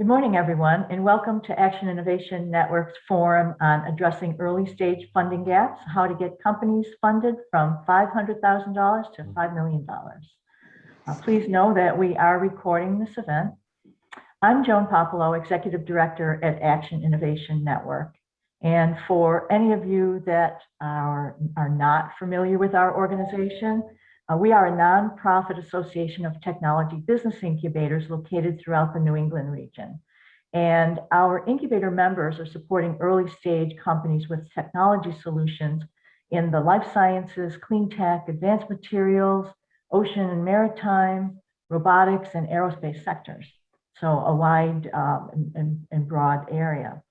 Good morning, everyone, and welcome to Action Innovation Network's forum on addressing early stage funding gaps, how to get companies funded from $500,000 to $5 million. Please know that we are recording this event. I'm Joan Popolo, Executive Director at Action Innovation Network. And for any of you that are not familiar with our organization, we are a nonprofit association of technology business incubators located throughout the New England region. And our incubator members are supporting early stage companies with technology solutions in the life sciences, clean tech, advanced materials, ocean and maritime, robotics, and aerospace sectors. So a wide and broad area.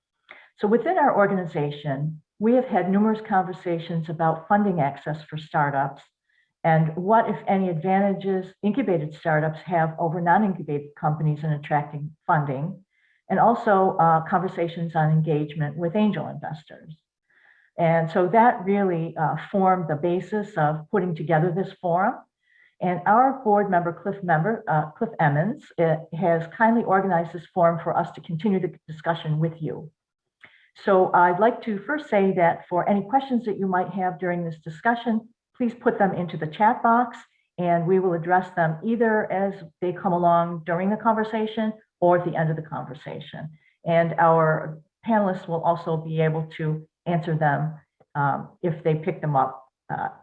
So within our organization, we have had numerous conversations about funding access for startups and what, if any, advantages incubated startups have over non-incubated companies in attracting funding, and also conversations on engagement with angel investors. And so that really formed the basis of putting together this forum. And our board member, Cliff Emmons, has kindly organized this forum for us to continue the discussion with you. So I'd like to first say that for any questions that you might have during this discussion, please put them into the chat box and we will address them either as they come along during the conversation or at the end of the conversation. And our panelists will also be able to answer them if they pick them up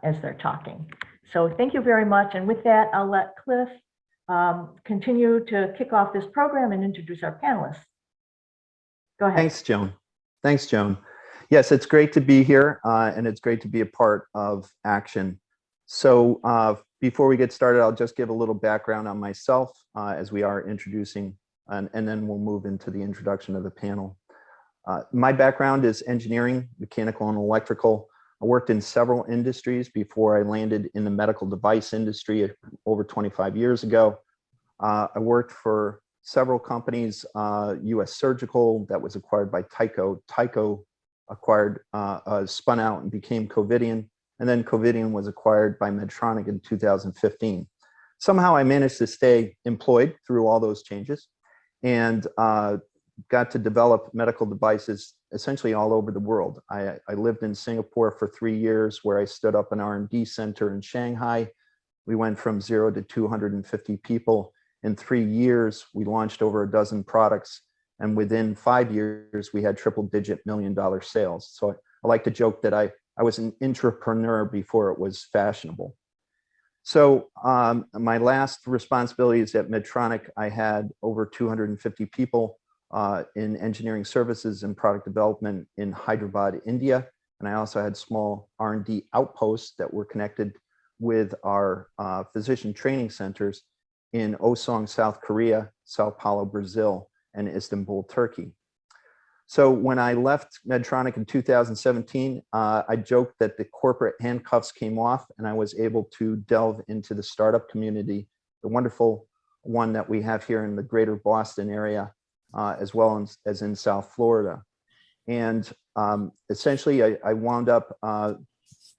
as they're talking. So thank you very much. And with that, I'll let Cliff continue to kick off this program and introduce our panelists. Go ahead. Thanks, Joan. Thanks, Joan. Yes, it's great to be here, and it's great to be a part of Action. So before we get started, I'll just give a little background on myself as we are introducing, and then we'll move into the introduction of the panel. My background is engineering, mechanical and electrical. I worked in several industries before I landed in the medical device industry over 25 years ago. I worked for several companies, US Surgical, that was acquired by Tyco. Tyco acquired, spun out and became Covidien, and then Covidien was acquired by Medtronic in 2015. Somehow I managed to stay employed through all those changes and got to develop medical devices essentially all over the world. I lived in Singapore for 3 years where I stood up an R&D center in Shanghai. We went from 0 to 250 people. In 3 years, we launched over a dozen products. And within 5 years, we had triple-digit million-dollar sales. So I like to joke that I was an entrepreneur before it was fashionable. So my last responsibilities at Medtronic, I had over 250 people in engineering services and product development in Hyderabad, India. And I also had small R&D outposts that were connected with our physician training centers in Osong, South Korea, Sao Paulo, Brazil, and Istanbul, Turkey. So when I left Medtronic in 2017, I joked that the corporate handcuffs came off and I was able to delve into the startup community, the wonderful one that we have here in the greater Boston area, as well as in South Florida. And essentially, I wound up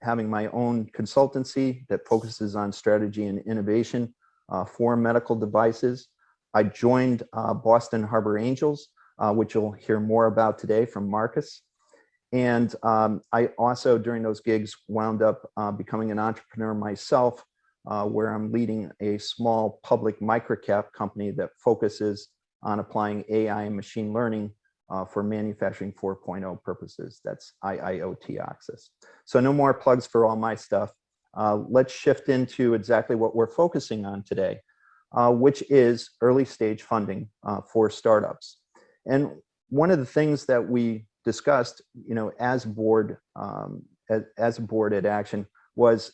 having my own consultancy that focuses on strategy and innovation for medical devices. I joined Boston Harbor Angels, which you'll hear more about today from Marcus. And I also, during those gigs, wound up becoming an entrepreneur myself, where I'm leading a small public microcap company that focuses on applying AI and machine learning for manufacturing 4.0 purposes. That's IIoT access. So no more plugs for all my stuff. Let's shift into exactly what we're focusing on today, which is early stage funding for startups. And one of the things that we discussed, as a board at Action was,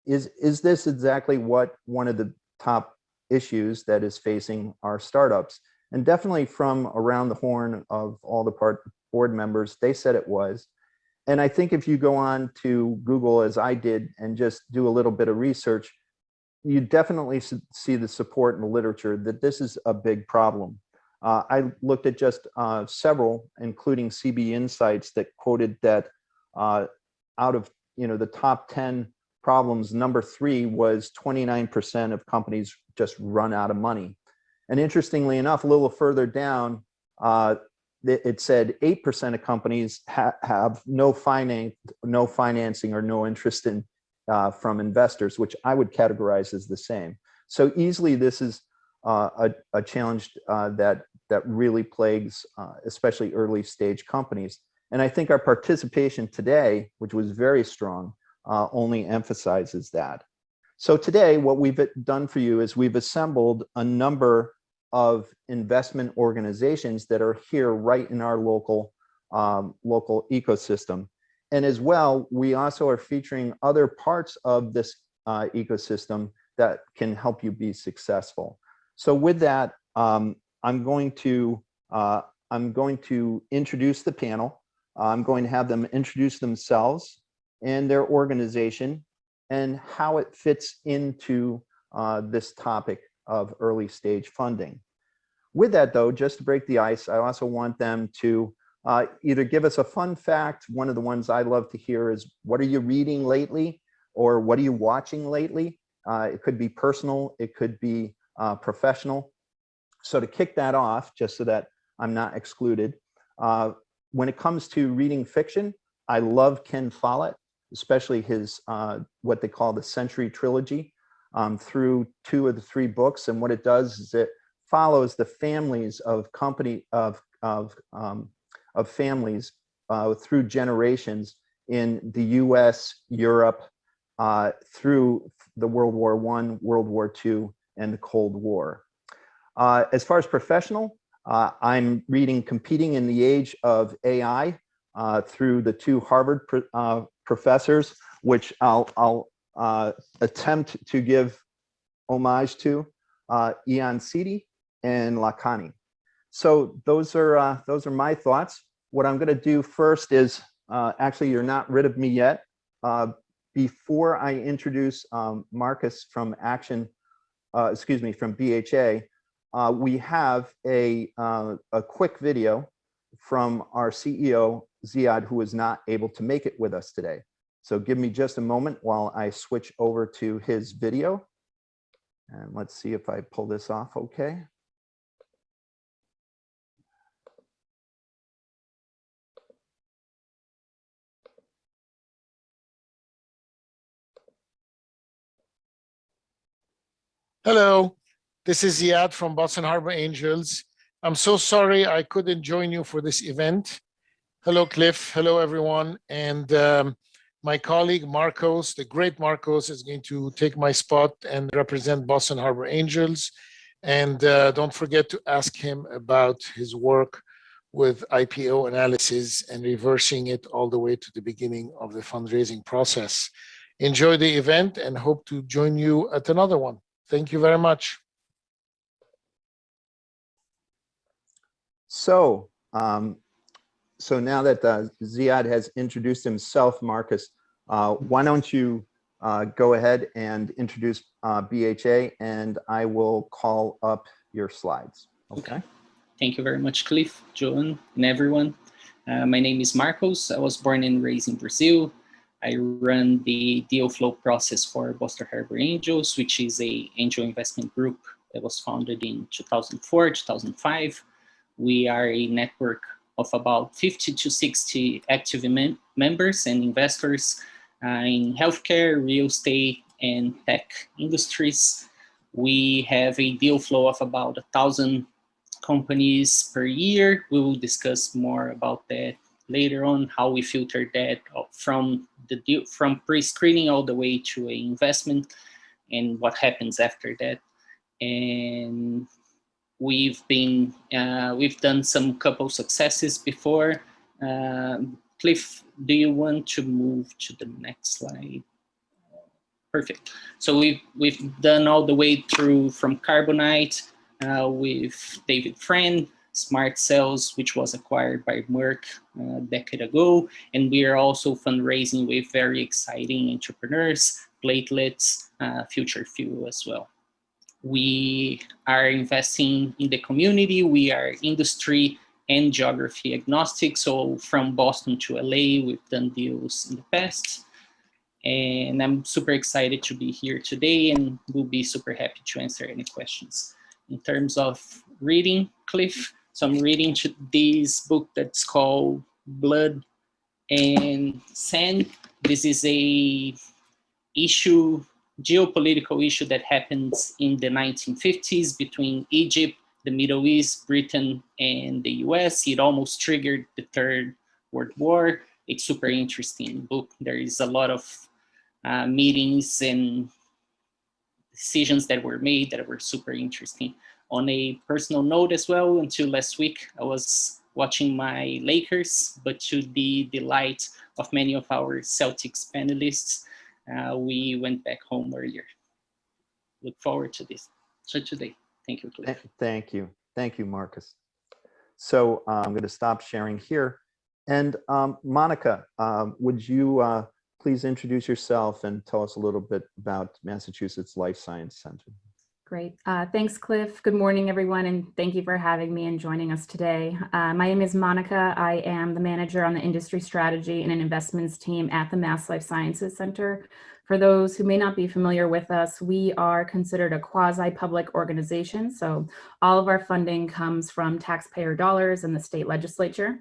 is this exactly what one of the top issues that is facing our startups? And definitely from around the horn of all the board members, they said it was. And I think if you go on to Google, as I did, and just do a little bit of research, you definitely see the support in the literature that this is a big problem. I looked at just several, including CB Insights, that quoted that out of the top 10 problems, number 3 was 29% of companies just run out of money. And interestingly enough, a little further down, it said 8% of companies have no financing or no interest in from investors, which I would categorize as the same. So easily, this is a challenge that really plagues especially early stage companies. And I think our participation today, which was very strong, only emphasizes that. So today, what we've done for you is we've assembled a number of investment organizations that are here right in our local ecosystem. And as well, we also are featuring other parts of this ecosystem that can help you be successful. So with that, I'm going to introduce the panel. I'm going to have them introduce themselves and their organization and how it fits into this topic of early stage funding. With that though, just to break the ice, I also want them to either give us a fun fact. One of the ones I love to hear is, what are you reading lately? Or what are you watching lately? It could be personal, it could be professional. So to kick that off, just so that I'm not excluded, when it comes to reading fiction, I love Ken Follett, especially his what they call the Century Trilogy, through 2 of the 3 books. And what it does is it follows the families of families through generations in the U.S., Europe, through the World War I, World War II, and the Cold War. As far as professional, I'm reading Competing in the Age of AI through the 2 Harvard professors, which I'll attempt to give homage to, Ian Sidi and Lakhani. So those are my thoughts. What I'm going to do first is, actually, you're not rid of me yet. Before I introduce Marcus from from BHA, we have a quick video from our CEO, Ziad, who is not able to make it with us today. So give me just a moment while I switch over to his video. And let's see if I pull this off okay. Hello, this is Ziad from Boston Harbor Angels. I'm so sorry I couldn't join you for this event. Hello, Cliff. Hello, everyone. And my colleague, Marcos, the great Marcos, is going to take my spot and represent Boston Harbor Angels. And don't forget to ask him about his work with IPO analysis and reversing it all the way to the beginning of the fundraising process. Enjoy the event and hope to join you at another one. Thank you very much. So, so now that Ziad has introduced himself, Marcus, why don't you go ahead and introduce BHA, and I will call up your slides. Okay. Thank you very much, Cliff, Joan, and everyone. My name is Marcos. I was born and raised in Brazil. I run the deal flow process for Boston Harbor Angels, which is an angel investment group that was founded in 2004, 2005. We are a network of about 50 to 60 active members and investors in healthcare, real estate, and tech industries. We have a deal flow of about 1,000 companies per year. We will discuss more about that later on, how we filter that from the deal, from pre-screening all the way to an investment, and what happens after that. And we've done some couple successes before. Cliff, do you want to move to the next slide? Perfect. So we've done all the way through from Carbonite with David Friend, Smart Cells, which was acquired by Merck a decade ago. And we are also fundraising with very exciting entrepreneurs, Platelets, Future Fuel as well. We are investing in the community. We are industry and geography agnostic. So from Boston to LA, we've done deals in the past. And I'm super excited to be here today, and we'll be super happy to answer any questions. In terms of reading, Cliff, So I'm reading this book that's called Blood and Sand. This is a geopolitical issue that happens in the 1950s between Egypt, the Middle East, Britain, and the US. It almost triggered the Third World War. It's super interesting book. There is a lot of meetings and decisions that were made that were super interesting. On a personal note as well, until last week, I was watching my Lakers, but to the delight of many of our Celtics panelists, we went back home earlier. Look forward to this. So today, thank you, Cliff. Thank you. Thank you, Marcus. So I'm going to stop sharing here. And Monica, would you please introduce yourself and tell us a little bit about Massachusetts Life Science Center? Great. Thanks, Cliff. Good morning, everyone, and thank you for having me and joining us today. My name is Monica. I am the manager on the industry strategy and investments team at the Mass Life Sciences Center. For those who may not be familiar with us, we are considered a quasi-public organization. So all of our funding comes from taxpayer dollars and the state legislature.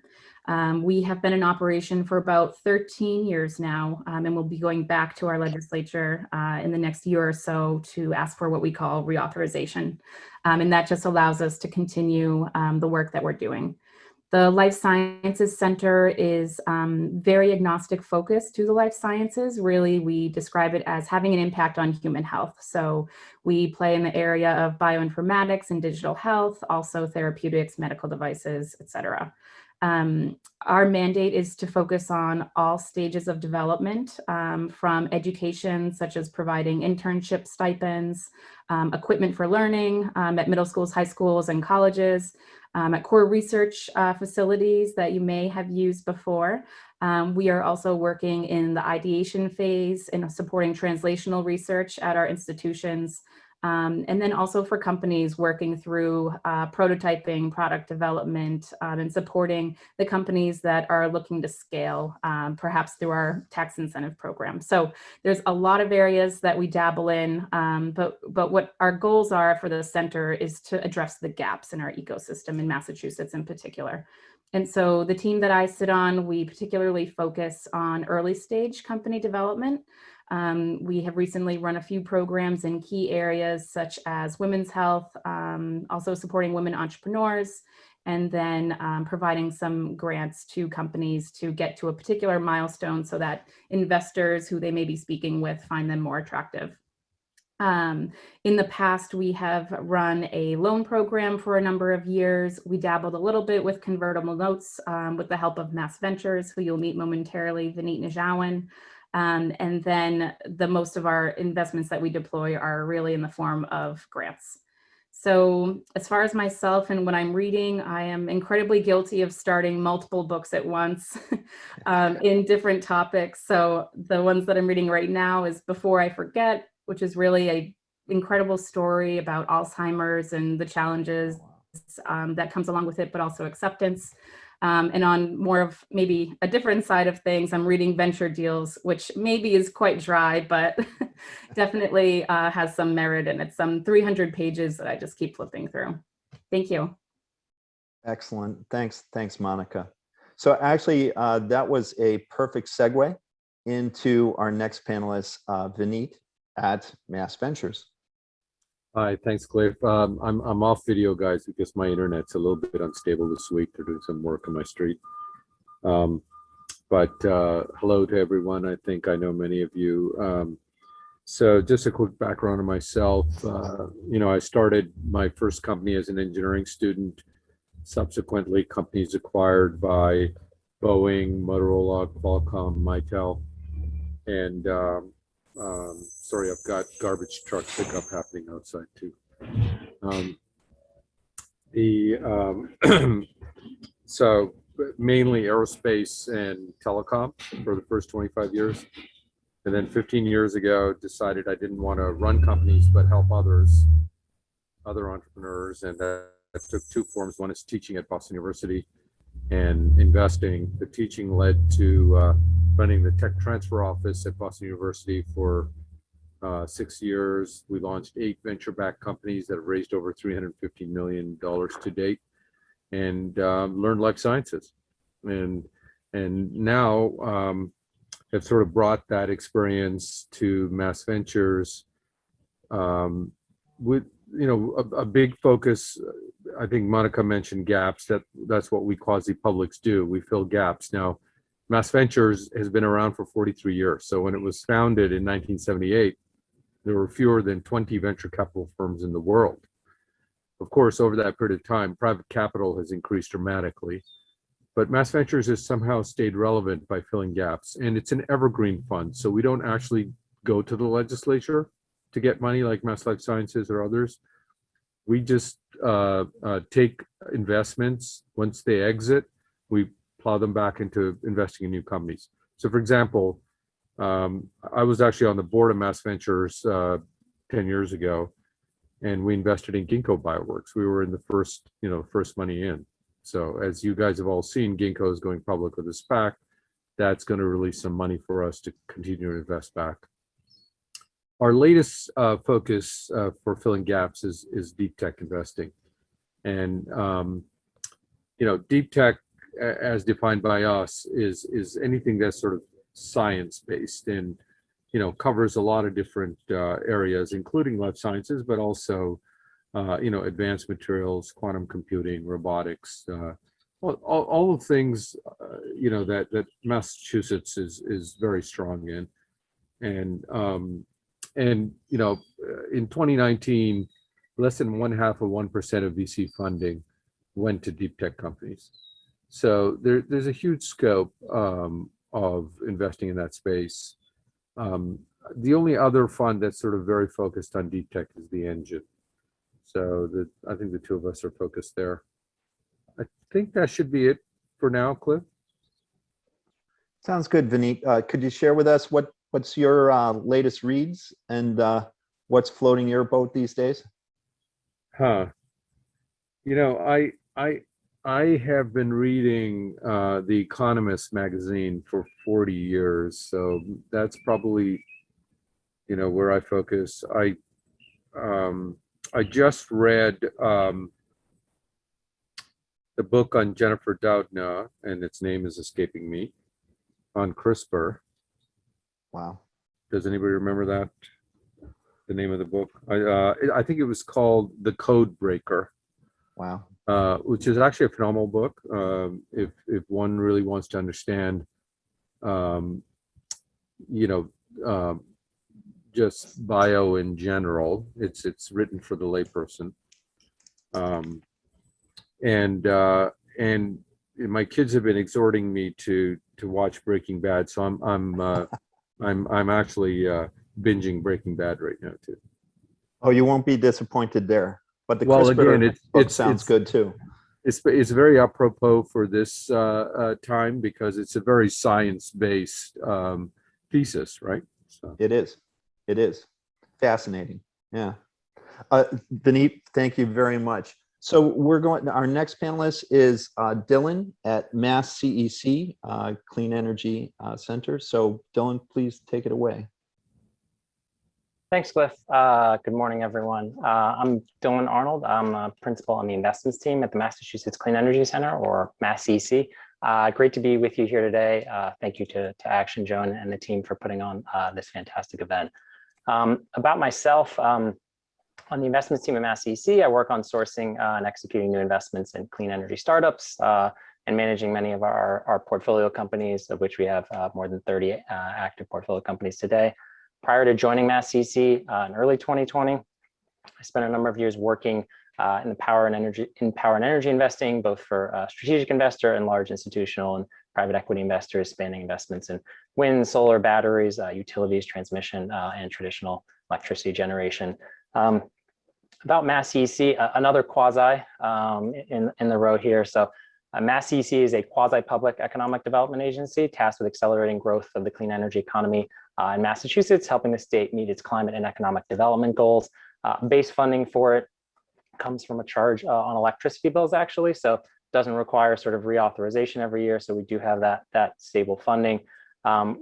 We have been in operation for about 13 years now, and we'll be going back to our legislature in the next year or so to ask for what we call reauthorization. And that just allows us to continue the work that we're doing. The Life Sciences Center is very agnostic focused to the life sciences. Really, we describe it as having an impact on human health. So we play in the area of bioinformatics and digital health, also therapeutics, medical devices, et cetera. Our mandate is to focus on all stages of development, from education, such as providing internship stipends, equipment for learning at middle schools, high schools, and colleges, at core research facilities that you may have used before. We are also working in the ideation phase and supporting translational research at our institutions. And then also for companies working through prototyping, product development, and supporting the companies that are looking to scale, perhaps through our tax incentive program. So there's a lot of areas that we dabble in, but what our goals are for the center is to address the gaps in our ecosystem in Massachusetts in particular. And so the team that I sit on, we particularly focus on early stage company development. We have recently run a few programs in key areas such as women's health, also supporting women entrepreneurs, and then providing some grants to companies to get to a particular milestone so that investors who they may be speaking with find them more attractive. In the past, we have run a loan program for a number of years. We dabbled a little bit with convertible notes with the help of Mass Ventures, who you'll meet momentarily, Vineet Najawan. And then the most of our investments that we deploy are really in the form of grants. So as far as myself and what I'm reading, I am incredibly guilty of starting multiple books at once in different topics. So the ones that I'm reading right now is Before I Forget, which is really an incredible story about Alzheimer's and the challenges that comes along with it, but also acceptance. And on more of maybe a different side of things, I'm reading Venture Deals, which maybe is quite dry, but definitely has some merit, and it's some 300 pages that I just keep flipping through. Thank you. Excellent. Thanks, Monica. So actually, that was a perfect segue into our next panelist, Vineet at Mass Ventures. Hi, thanks, Cliff. I'm off video, guys, because my internet's a little bit unstable this week. They're doing some work on my street. But hello to everyone. I think I know many of you. So just a quick background on myself. I started my first company as an engineering student. Subsequently, companies acquired by Boeing, Motorola, Qualcomm, Mitel, and sorry, I've got garbage truck pickup happening outside too. So mainly aerospace and telecom for the first 25 years. And then 15 years ago, decided I didn't want to run companies, but help other entrepreneurs. And that took two forms. One is teaching at Boston University and investing. The teaching led to running the tech transfer office at Boston University for 6 years. We launched 8 venture-backed companies that have raised over $350 million to date. and learned life sciences, and now have sort of brought that experience to Mass Ventures, with a big focus. I think Monica mentioned gaps. That's what we quasi-publics do. We fill gaps. Now, Mass Ventures has been around for 43 years. So when it was founded in 1978, there were fewer than 20 venture capital firms in the world. Of course, over that period of time, private capital has increased dramatically, but Mass Ventures has somehow stayed relevant by filling gaps. And it's an evergreen fund. So we don't actually go to the legislature to get money like Mass Life Sciences or others. We just take investments. Once they exit, we plow them back into investing in new companies. So for example, I was actually on the board of Mass Ventures 10 years ago, and we invested in Ginkgo Bioworks. We were in the first money in. So as you guys have all seen, Ginkgo is going public with a SPAC. That's going to release some money for us to continue to invest back. Our latest focus for filling gaps is deep tech investing. And deep tech, as defined by us, is anything that's sort of science-based and covers a lot of different areas, including life sciences, but also advanced materials, quantum computing, robotics, all the things that Massachusetts is very strong in. And in 2019, less than 0.5% of VC funding went to deep tech companies. So there's a huge scope of investing in that space. The only other fund that's sort of very focused on deep tech is the Engine. So I think the two of us are focused there. I think that should be it for now, Cliff. Sounds good, Vineet. Could you share with us what's your latest reads and what's floating your boat these days? I have been reading The Economist magazine for 40 years, so that's probably where I focus. I just read the book on Jennifer Doudna, and its name is escaping me, on CRISPR. Wow. Does anybody remember that? The name of the book? I think it was called The Code Breaker. Wow. Which is actually a phenomenal book. If one really wants to understand, just bio in general, it's written for the layperson. And my kids have been exhorting me to watch Breaking Bad, so I'm actually binging Breaking Bad right now too. Oh, you won't be disappointed there. But the Well, CRISPR again, book sounds good too. It's very apropos for this time because it's a very science-based thesis, right? So. It is fascinating. Yeah. Vineet, thank you very much. So our next panelist is Dylan at Mass CEC, Clean Energy Center. So Dylan, please take it away. Thanks, Cliff. Good morning, everyone. I'm Dylan Arnold. I'm a principal on the investments team at the Massachusetts Clean Energy Center, or Mass CEC. Great to be with you here today. Thank you to Action Joan and the team for putting on this fantastic event. About myself, on the investments team at Mass CEC, I work on sourcing and executing new investments in clean energy startups and managing many of our portfolio companies, of which we have more than 30 active portfolio companies today. Prior to joining Mass CEC in early 2020, I spent a number of years working in power and energy investing, both for strategic investor and large institutional and private equity investors, spanning investments in wind, solar, batteries, utilities, transmission, and traditional electricity generation. About Mass CEC, another quasi in the row here. So Mass CEC is a quasi-public economic development agency tasked with accelerating growth of the clean energy economy in Massachusetts, helping the state meet its climate and economic development goals. Base funding for it comes from a charge on electricity bills, actually, so it doesn't require sort of reauthorization every year. So we do have that stable funding.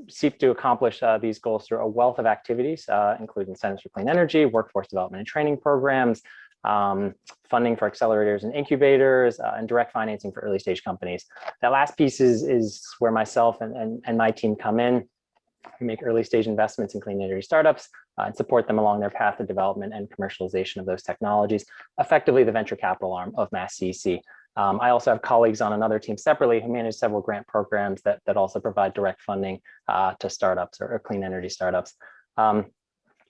Seek to accomplish these goals through a wealth of activities, including incentives for clean energy, workforce development and training programs, funding for accelerators and incubators, and direct financing for early stage companies. That last piece is where myself and my team come in. We make early stage investments in clean energy startups and support them along their path of development and commercialization of those technologies, effectively the venture capital arm of MassCC. I also have colleagues on another team separately who manage several grant programs that also provide direct funding to startups or clean energy startups.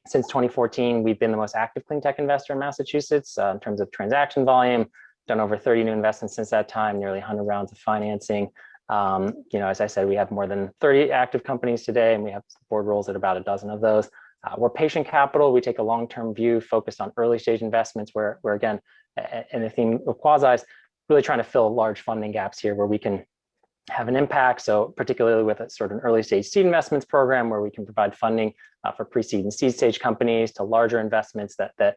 Since 2014, we've been the most active clean tech investor in Massachusetts in terms of transaction volume, done over 30 new investments since that time, nearly 100 rounds of financing. As I said, we have more than 30 active companies today, and we have board roles at about a dozen of those. We're patient capital. We take a long-term view focused on early stage investments where again, in the theme of quasis, really trying to fill large funding gaps here where we can have an impact. So particularly with a sort of an early stage seed investments program where we can provide funding for pre-seed and seed stage companies to larger investments that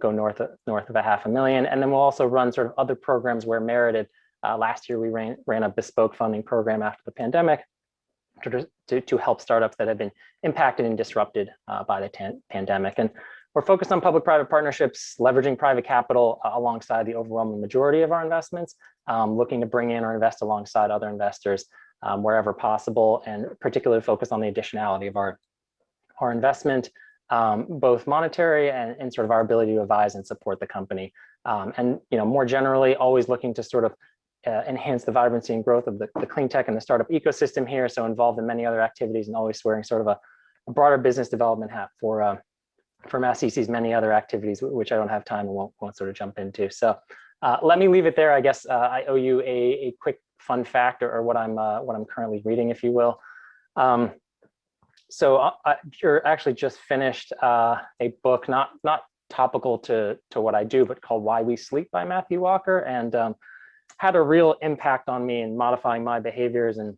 go north of $500,000. And then we'll also run sort of other programs where merited. Last year, we ran a bespoke funding program after the pandemic to help startups that have been impacted and disrupted by the pandemic. And we're focused on public-private partnerships, leveraging private capital alongside the overwhelming majority of our investments, looking to bring in or invest alongside other investors wherever possible, and particularly focus on the additionality of our investment, both monetary and sort of our ability to advise and support the company. And more generally, always looking to sort of enhance the vibrancy and growth of the clean tech and the startup ecosystem here. So involved in many other activities and always wearing sort of a broader business development hat for MassCC's many other activities, which I don't have time and won't sort of jump into. So let me leave it there. I guess I owe you a quick fun fact or what I'm currently reading, if you will. So you're actually just finished a book, not topical to what I do, but called Why We Sleep by Matthew Walker, and had a real impact on me in modifying my behaviors, and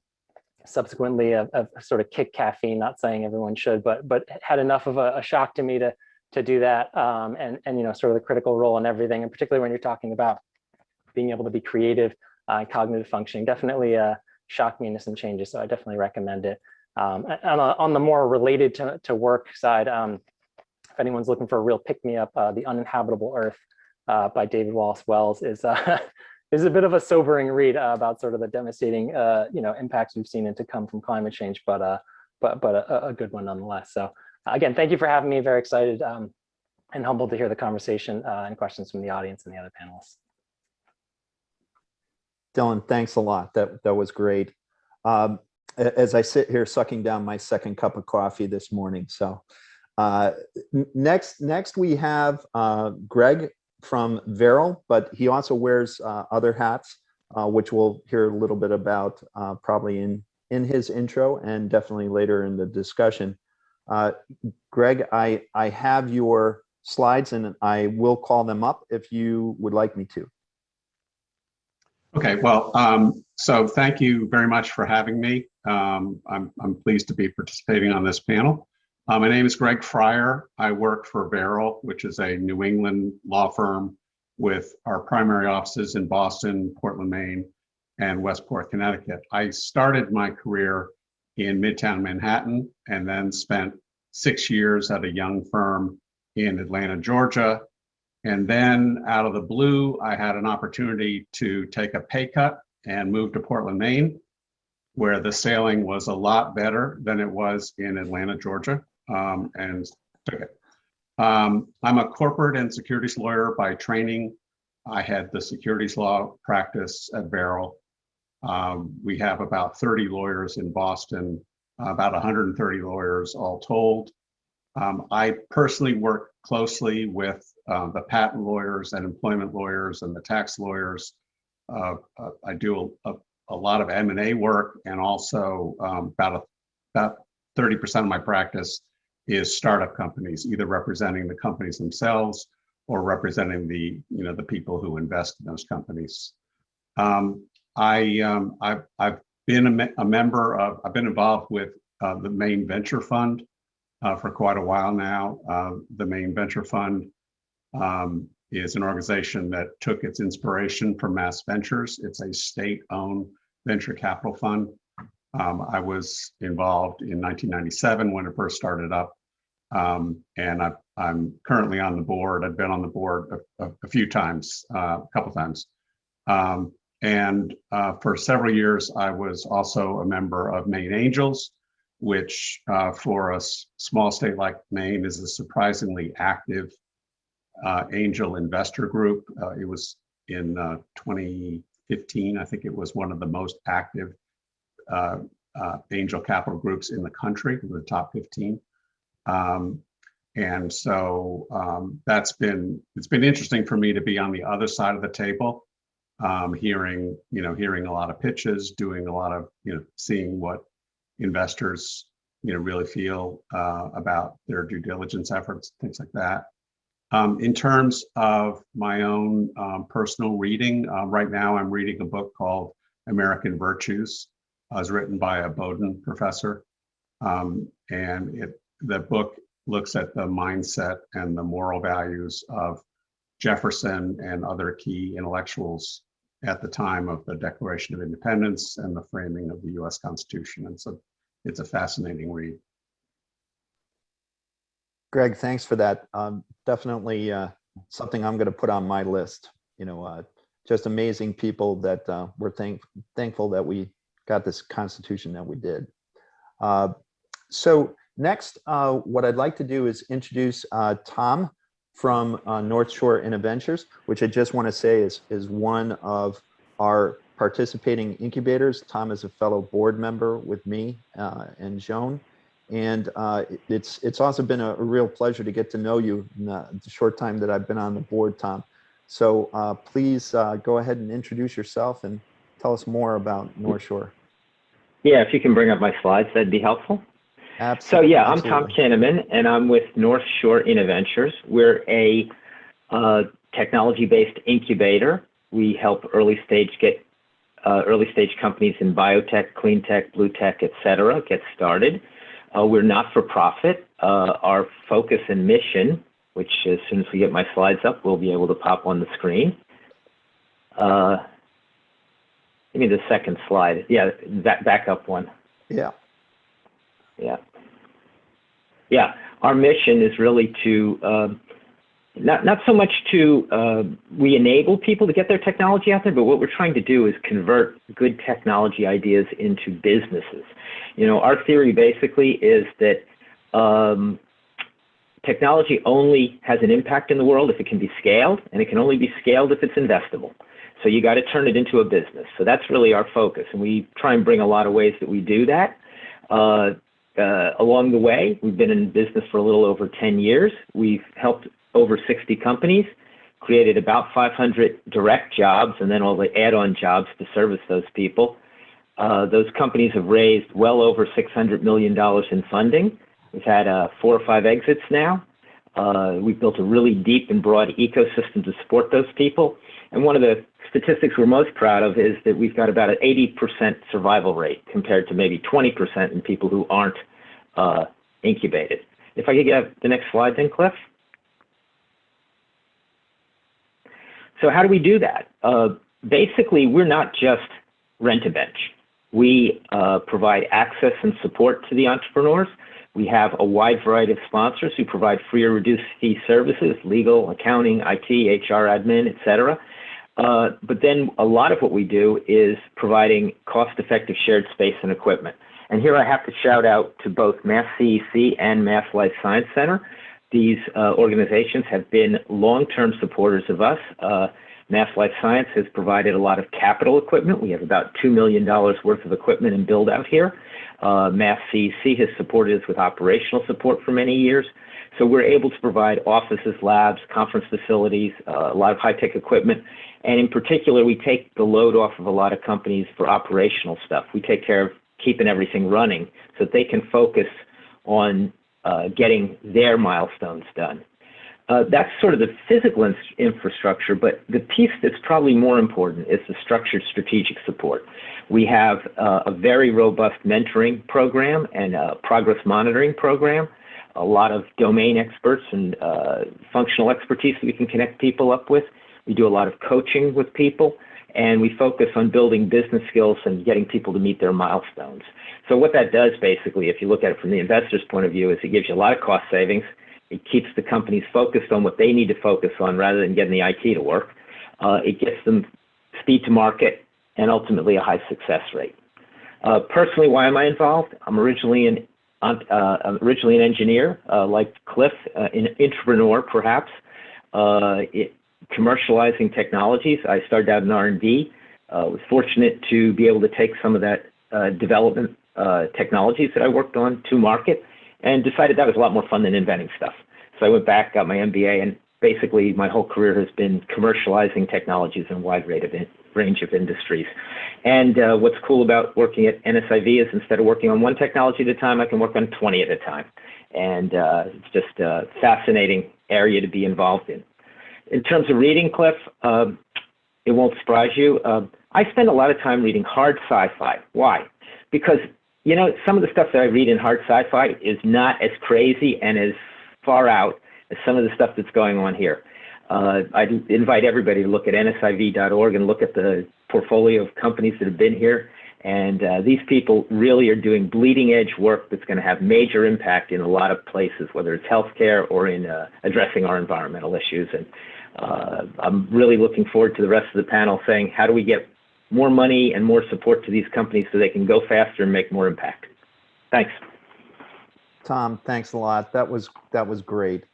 subsequently I've sort of kicked caffeine, not saying everyone should, but had enough of a shock to me to do that, and sort of the critical role in everything, and particularly when you're talking about being able to be creative and cognitive functioning, definitely shocked me into some changes. So I definitely recommend it. On the more related to work side, if anyone's looking for a real pick-me-up, The Uninhabitable Earth by David Wallace Wells is a bit of a sobering read about sort of the devastating impacts we've seen and to come from climate change, but a good one nonetheless. So again, thank you for having me. Very excited and humbled to hear the conversation and questions from the audience and the other panelists. Dylan, thanks a lot. That was great. As I sit here sucking down my second cup of coffee this morning. So next we have Greg from Veril, but he also wears other hats, which we'll hear a little bit about probably in his intro and definitely later in the discussion. Greg, I have your slides and I will call them up if you would like me to. Okay, well, so thank you very much for having me. I'm pleased to be participating on this panel. My name is Greg Fryer. I work for Veril, which is a New England law firm with our primary offices in Boston, Portland, Maine, and Westport, Connecticut. I started my career in Midtown Manhattan and then spent 6 years at a young firm in Atlanta, Georgia. And then out of the blue, I had an opportunity to take a pay cut and move to Portland, Maine, where the sailing was a lot better than it was in Atlanta, Georgia, and took it. I'm a corporate and securities lawyer by training. I had the securities law practice at Veril. We have about 30 lawyers in Boston, about 130 lawyers all told. I personally work closely with the patent lawyers and employment lawyers and the tax lawyers. I do a lot of M&A work, and also about 30% of my practice is startup companies, either representing the companies themselves or representing the people who invest in those companies. I've been I've been involved with the Maine Venture Fund for quite a while now. The Maine Venture Fund is an organization that took its inspiration from Mass Ventures. It's a state-owned venture capital fund. I was involved in 1997 when it first started up, and I'm currently on the board. I've been on the board a few times, a couple times. And for several years, I was also a member of Maine Angels, which for a small state like Maine is a surprisingly active angel investor group. It was in 2015, I think it was one of the most active angel capital groups in the country, the top 15. And so it's been interesting for me to be on the other side of the table, hearing a lot of pitches, doing a lot of, seeing what investors, really feel about their due diligence efforts, things like that. In terms of my own personal reading, right now I'm reading a book called American Virtues. It was written by a Bowdoin professor. And the book looks at the mindset and the moral values of Jefferson and other key intellectuals at the time of the Declaration of Independence and the framing of the US Constitution. And so it's a fascinating read. Greg, thanks for that. Definitely something I'm going to put on my list. Just amazing people that we're thankful that we got this Constitution that we did. So next, what I'd like to do is introduce Tom from North Shore Innoventures, which I just want to say is one of our participating incubators. Tom is a fellow board member with me and Joan. And it's also been a real pleasure to get to know you in the short time that I've been on the board, Tom. So please go ahead and introduce yourself and tell us more about North Shore. Yeah, if you can bring up my slides, that'd be helpful. Absolutely. So yeah, I'm Tom Kinnaman, and I'm with North Shore Innoventures. We're a technology-based incubator. We help early stage companies in biotech, clean tech, blue tech, et cetera, get started. We're not for profit. Our focus and mission, which as soon as we get my slides up, we'll be able to pop on the screen. Give me the second slide. Yeah, that back up one. Yeah. Yeah. Yeah, our mission is really to, not so much to, we enable people to get their technology out there, but what we're trying to do is convert good technology ideas into businesses. Our theory basically is that technology only has an impact in the world if it can be scaled, and it can only be scaled if it's investable. So you got to turn it into a business. So that's really our focus, and we try and bring a lot of ways that we do that. Along the way, we've been in business for a little over 10 years. We've helped over 60 companies, created about 500 direct jobs, and then all the add-on jobs to service those people. Those companies have raised well over $600 million in funding. We've had 4 or 5 exits now. We've built a really deep and broad ecosystem to support those people. And one of the statistics we're most proud of is that we've got about an 80% survival rate compared to maybe 20% in people who aren't incubated. If I could get the next slide then, Cliff. So how do we do that? Basically, we're not just rent-a-bench. We provide access and support to the entrepreneurs. We have a wide variety of sponsors who provide free or reduced fee services, legal, accounting, IT, HR, admin, et cetera. But then a lot of what we do is providing cost-effective shared space and equipment. And here I have to shout out to both Mass CEC and Mass Life Science Center. These organizations have been long-term supporters of us. Mass Life Science has provided a lot of capital equipment. We have about $2 million worth of equipment and build out here. Mass CEC has supported us with operational support for many years. So we're able to provide offices, labs, conference facilities, a lot of high-tech equipment. And in particular, we take the load off of a lot of companies for operational stuff. We take care of keeping everything running so that they can focus on getting their milestones done. That's sort of the physical infrastructure, but the piece that's probably more important is the structured strategic support. We have a very robust mentoring program and a progress monitoring program, a lot of domain experts and functional expertise that we can connect people up with. We do a lot of coaching with people, and we focus on building business skills and getting people to meet their milestones. So what that does basically, if you look at it from the investor's point of view, is it gives you a lot of cost savings, It keeps the companies focused on what they need to focus on rather than getting the IT to work. It gets them speed to market and ultimately a high success rate. Personally, why am I involved? I'm originally an engineer, like Cliff, an entrepreneur perhaps, commercializing technologies. I started out in R&D. Was fortunate to be able to take some of that development technologies that I worked on to market, and decided that was a lot more fun than inventing stuff. So I went back, got my MBA, and basically my whole career has been commercializing technologies in a wide range of industries. And what's cool about working at NSIV is instead of working on one technology at a time, I can work on 20 at a time. And it's just a fascinating area to be involved in. In terms of reading, Cliff, it won't surprise you. I spend a lot of time reading hard sci-fi. Why? Because, you know, some of the stuff that I read in hard sci-fi is not as crazy and as far out as some of the stuff that's going on here. I'd invite everybody to look at nsiv.org and look at the portfolio of companies that have been here. And these people really are doing bleeding edge work that's going to have major impact in a lot of places, whether it's healthcare or in addressing our environmental issues. And I'm really looking forward to the rest of the panel saying, how do we get more money and more support to these companies so they can go faster and make more impact? Thanks. Tom, thanks a lot. That was great.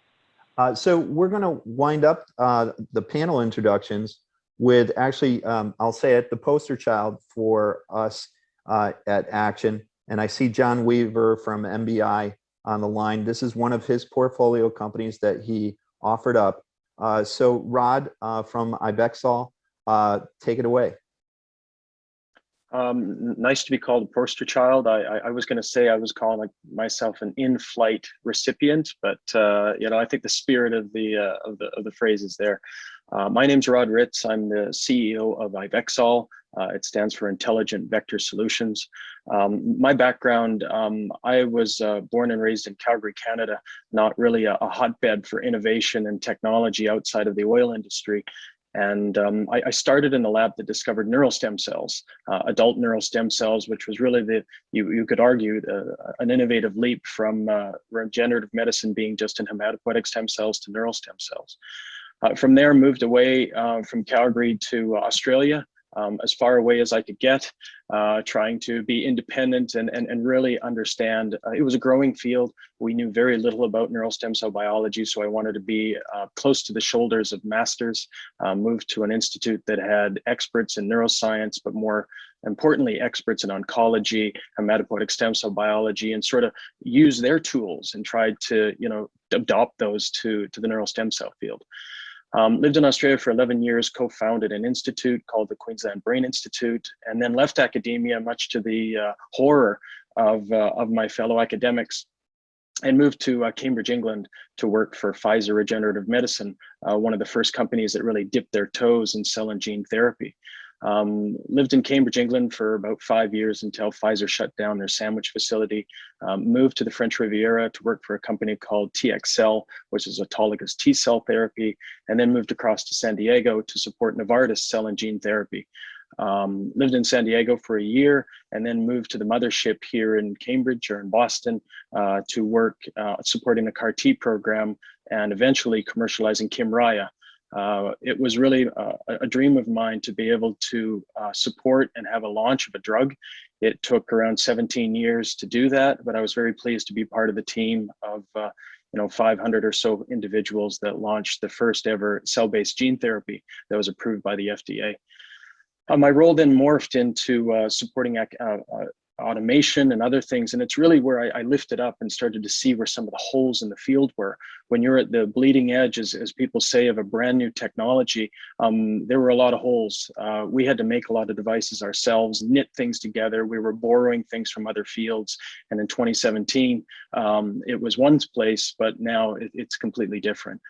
So we're going to wind up the panel introductions with actually, I'll say it, the poster child for us at Action. And I see John Weaver from MBI on the line. This is one of his portfolio companies that he offered up. So Rod from Ibexol, take it away. Nice to be called a poster child. I was going to say I was calling myself an in-flight recipient, but you know, I think the spirit of the phrase is there. My name's Rod Ritz. I'm the CEO of Ibexol. It stands for Intelligent Vector Solutions. My background, I was born and raised in Calgary, Canada, not really a hotbed for innovation and technology outside of the oil industry. And I started in the lab that discovered neural stem cells, adult neural stem cells, which was really you could argue, an innovative leap from regenerative medicine being just in hematopoietic stem cells to neural stem cells. From there, moved away from Calgary to Australia, as far away as I could get, trying to be independent and really understand. It was a growing field. We knew very little about neural stem cell biology, so I wanted to be close to the shoulders of masters, moved to an institute that had experts in neuroscience, but more importantly, experts in oncology, hematopoietic stem cell biology, and sort of use their tools and tried to, you know, adopt those to the neural stem cell field. Lived in Australia for 11 years, co-founded an institute called the Queensland Brain Institute, and then left academia, much to the horror of my fellow academics, and moved to Cambridge, England, to work for Pfizer Regenerative Medicine, one of the first companies that really dipped their toes in cell and gene therapy. Lived in Cambridge, England for about 5 years until Pfizer shut down their Sandwich facility. Moved to the French Riviera to work for a company called TXCell, which is autologous T-cell therapy, and then moved across to San Diego to support Novartis cell and gene therapy. Lived in San Diego for a year and then moved to the mothership here in Cambridge or in Boston to work supporting the CAR-T program and eventually commercializing Kymriah. It was really a dream of mine to be able to support and have a launch of a drug. It took around 17 years to do that, but I was very pleased to be part of the team of 500 or so individuals that launched the first ever cell-based gene therapy that was approved by the FDA. My role then morphed into supporting automation and other things. And it's really where I lifted up and started to see where some of the holes in the field were. When you're at the bleeding edge, as people say, of a brand new technology, there were a lot of holes. We had to make a lot of devices ourselves, knit things together. We were borrowing things from other fields. And in 2017, it was one place, but now it's completely different.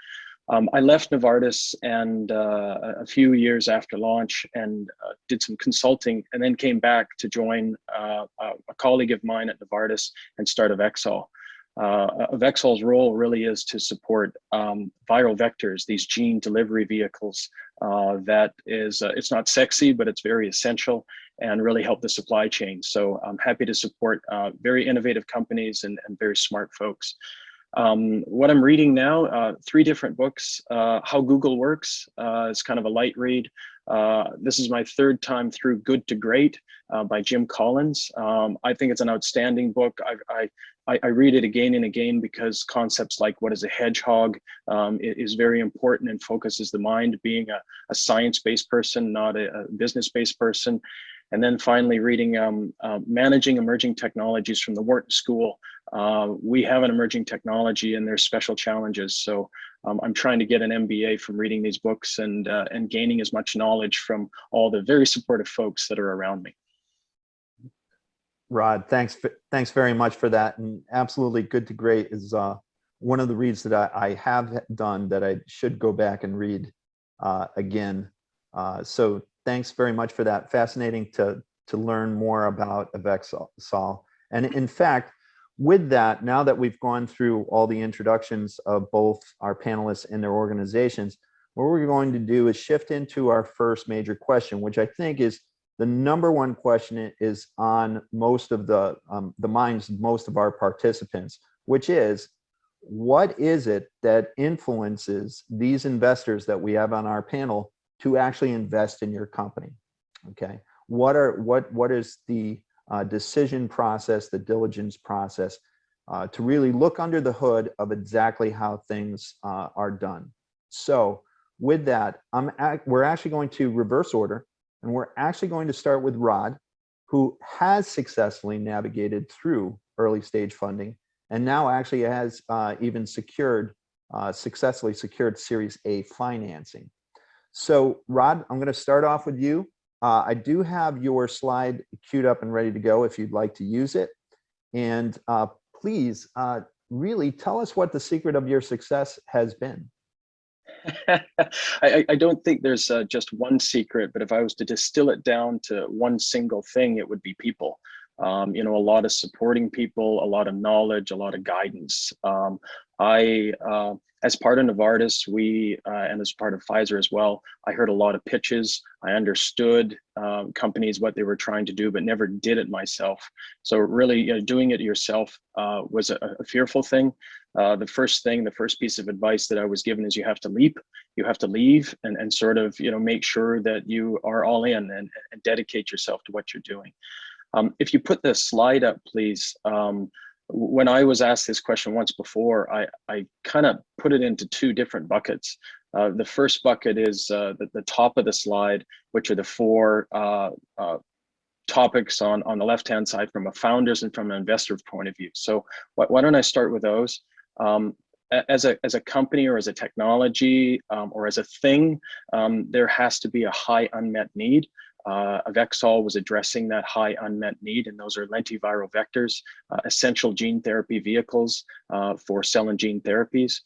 I left Novartis and a few years after launch and did some consulting and then came back to join a colleague of mine at Novartis and start Avexol. Avexol's role really is to support viral vectors, these gene delivery vehicles that is, it's not sexy, but it's very essential and really help the supply chain. So I'm happy to support very innovative companies and very smart folks. What I'm reading now, 3 different books. How Google Works is kind of a light read. This is my 3rd time through Good to Great by Jim Collins. I think it's an outstanding book. I read it again and again because concepts like what is a hedgehog is very important and focuses the mind, being a science-based person, not a business-based person. And then finally reading Managing Emerging Technologies from the Wharton School. We have an emerging technology and there's special challenges. So I'm trying to get an MBA from reading these books and gaining as much knowledge from all the very supportive folks that are around me. Rod, thanks very much for that. And absolutely, Good to Great is one of the reads that I have done that I should go back and read again. So thanks very much for that. Fascinating to learn more about Avexol. And in fact, with that, now that we've gone through all the introductions of both our panelists and their organizations, what we're going to do is shift into our first major question, which I think is the #1 question is on most of the minds of most of our participants, which is, what is it that influences these investors that we have on our panel to actually invest in your company? Okay, what is the decision process, the diligence process, to really look under the hood of exactly how things are done? So with that, we're actually going to reverse order, and we're actually going to start with Rod, who has successfully navigated through early stage funding and now actually has even successfully secured Series A financing. So Rod, I'm going to start off with you. I do have your slide queued up and ready to go if you'd like to use it. And please, really tell us what the secret of your success has been. I don't think there's just one secret, but if I was to distill it down to one single thing, it would be people. You know, a lot of supporting people, a lot of knowledge, a lot of guidance. As part of Novartis, and as part of Pfizer as well, I heard a lot of pitches. I understood companies, what they were trying to do, but never did it myself. So really, you know, doing it yourself was a fearful thing. The first piece of advice that I was given is you have to leap, you have to leave and sort of, you know, make sure that you are all in and dedicate yourself to what you're doing. If you put the slide up, please. When I was asked this question once before, I kind of put it into 2 different buckets. The first bucket is the top of the slide, which are the 4 topics on the left-hand side from a founder's and from an investor's point of view. So why don't I start with those? As a company or as a technology or as a thing, there has to be a high unmet need. Avexol was addressing that high unmet need, and those are lentiviral vectors, essential gene therapy vehicles for cell and gene therapies.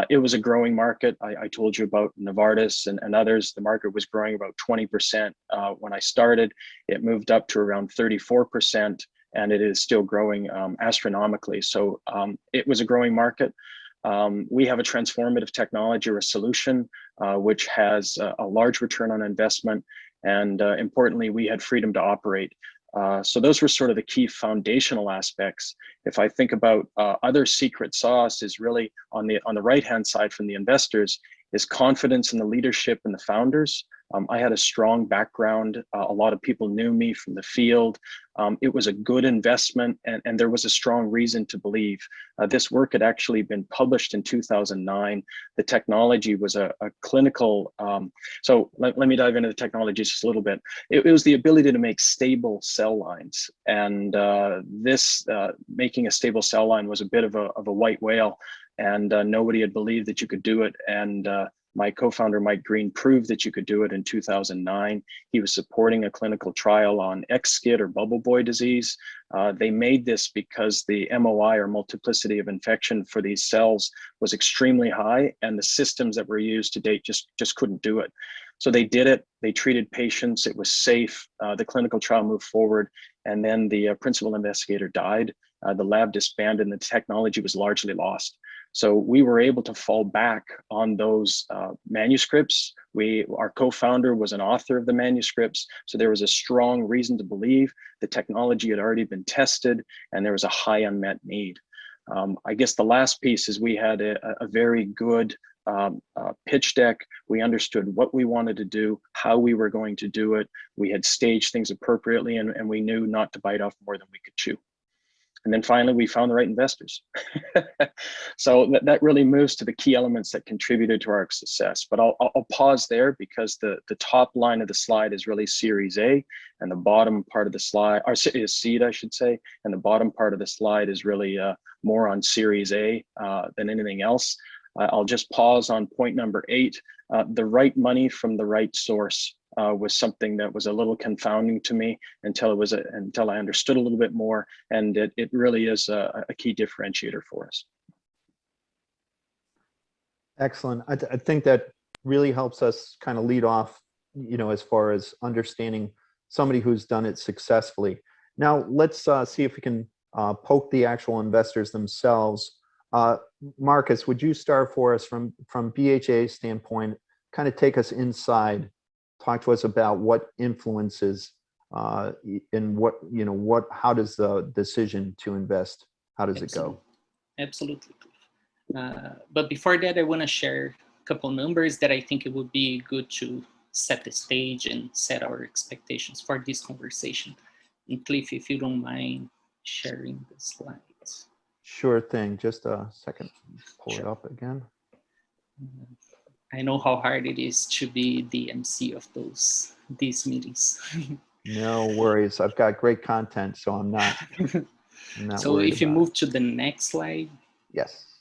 It was a growing market. I told you about Novartis and others. The market was growing about 20% when I started. It moved up to around 34%, and it is still growing astronomically. So it was a growing market. We have a transformative technology or a solution which has a large return on investment. And importantly, we had freedom to operate. So those were sort of the key foundational aspects. If I think about other secret sauce is really on the right-hand side from the investors is confidence in the leadership and the founders. I had a strong background. A lot of people knew me from the field. It was a good investment, and there was a strong reason to believe. This work had actually been published in 2009. The technology was a clinical, so let me dive into the technology just a little bit. It was the ability to make stable cell lines. And making a stable cell line was a bit of a white whale, and nobody had believed that you could do it. And my co-founder, Mike Green, proved that you could do it in 2009. He was supporting a clinical trial on XSkid or bubble boy disease. They made this because the MOI or multiplicity of infection for these cells was extremely high, and the systems that were used to date just couldn't do it. So they did it, they treated patients, it was safe, the clinical trial moved forward, and then the principal investigator died. The lab disbanded and the technology was largely lost. So we were able to fall back on those manuscripts. Our co-founder was an author of the manuscripts. So there was a strong reason to believe the technology had already been tested and there was a high unmet need. I guess the last piece is we had a very good pitch deck. We understood what we wanted to do, how we were going to do it. We had staged things appropriately, and we knew not to bite off more than we could chew. And then finally, we found the right investors. So that really moves to the key elements that contributed to our success. But I'll pause there because the top line of the slide is really Series A, and the bottom part of the slide, or is seed, I should say, and the bottom part of the slide is really more on Series A than anything else. I'll just pause on point number 8. The right money from the right source was something that was a little confounding to me until I understood a little bit more, and it really is a key differentiator for us. Excellent. I think that really helps us kind of lead off, as far as understanding somebody who's done it successfully. Now let's see if we can poke the actual investors themselves. Marcus, would you start for us from BHA standpoint? Kind of take us inside. Talk to us about what influences and how does the decision to invest, how does it go? Absolutely. But before that, I want to share a couple numbers that I think it would be good to set the stage and set our expectations for this conversation. And Cliff, if you don't mind sharing the slides. Sure thing. Just a second. Pull it up again. I know how hard it is to be the MC of these meetings. No worries. I've got great content, so I'm not So worried if you about move it. to the next slide. Yes.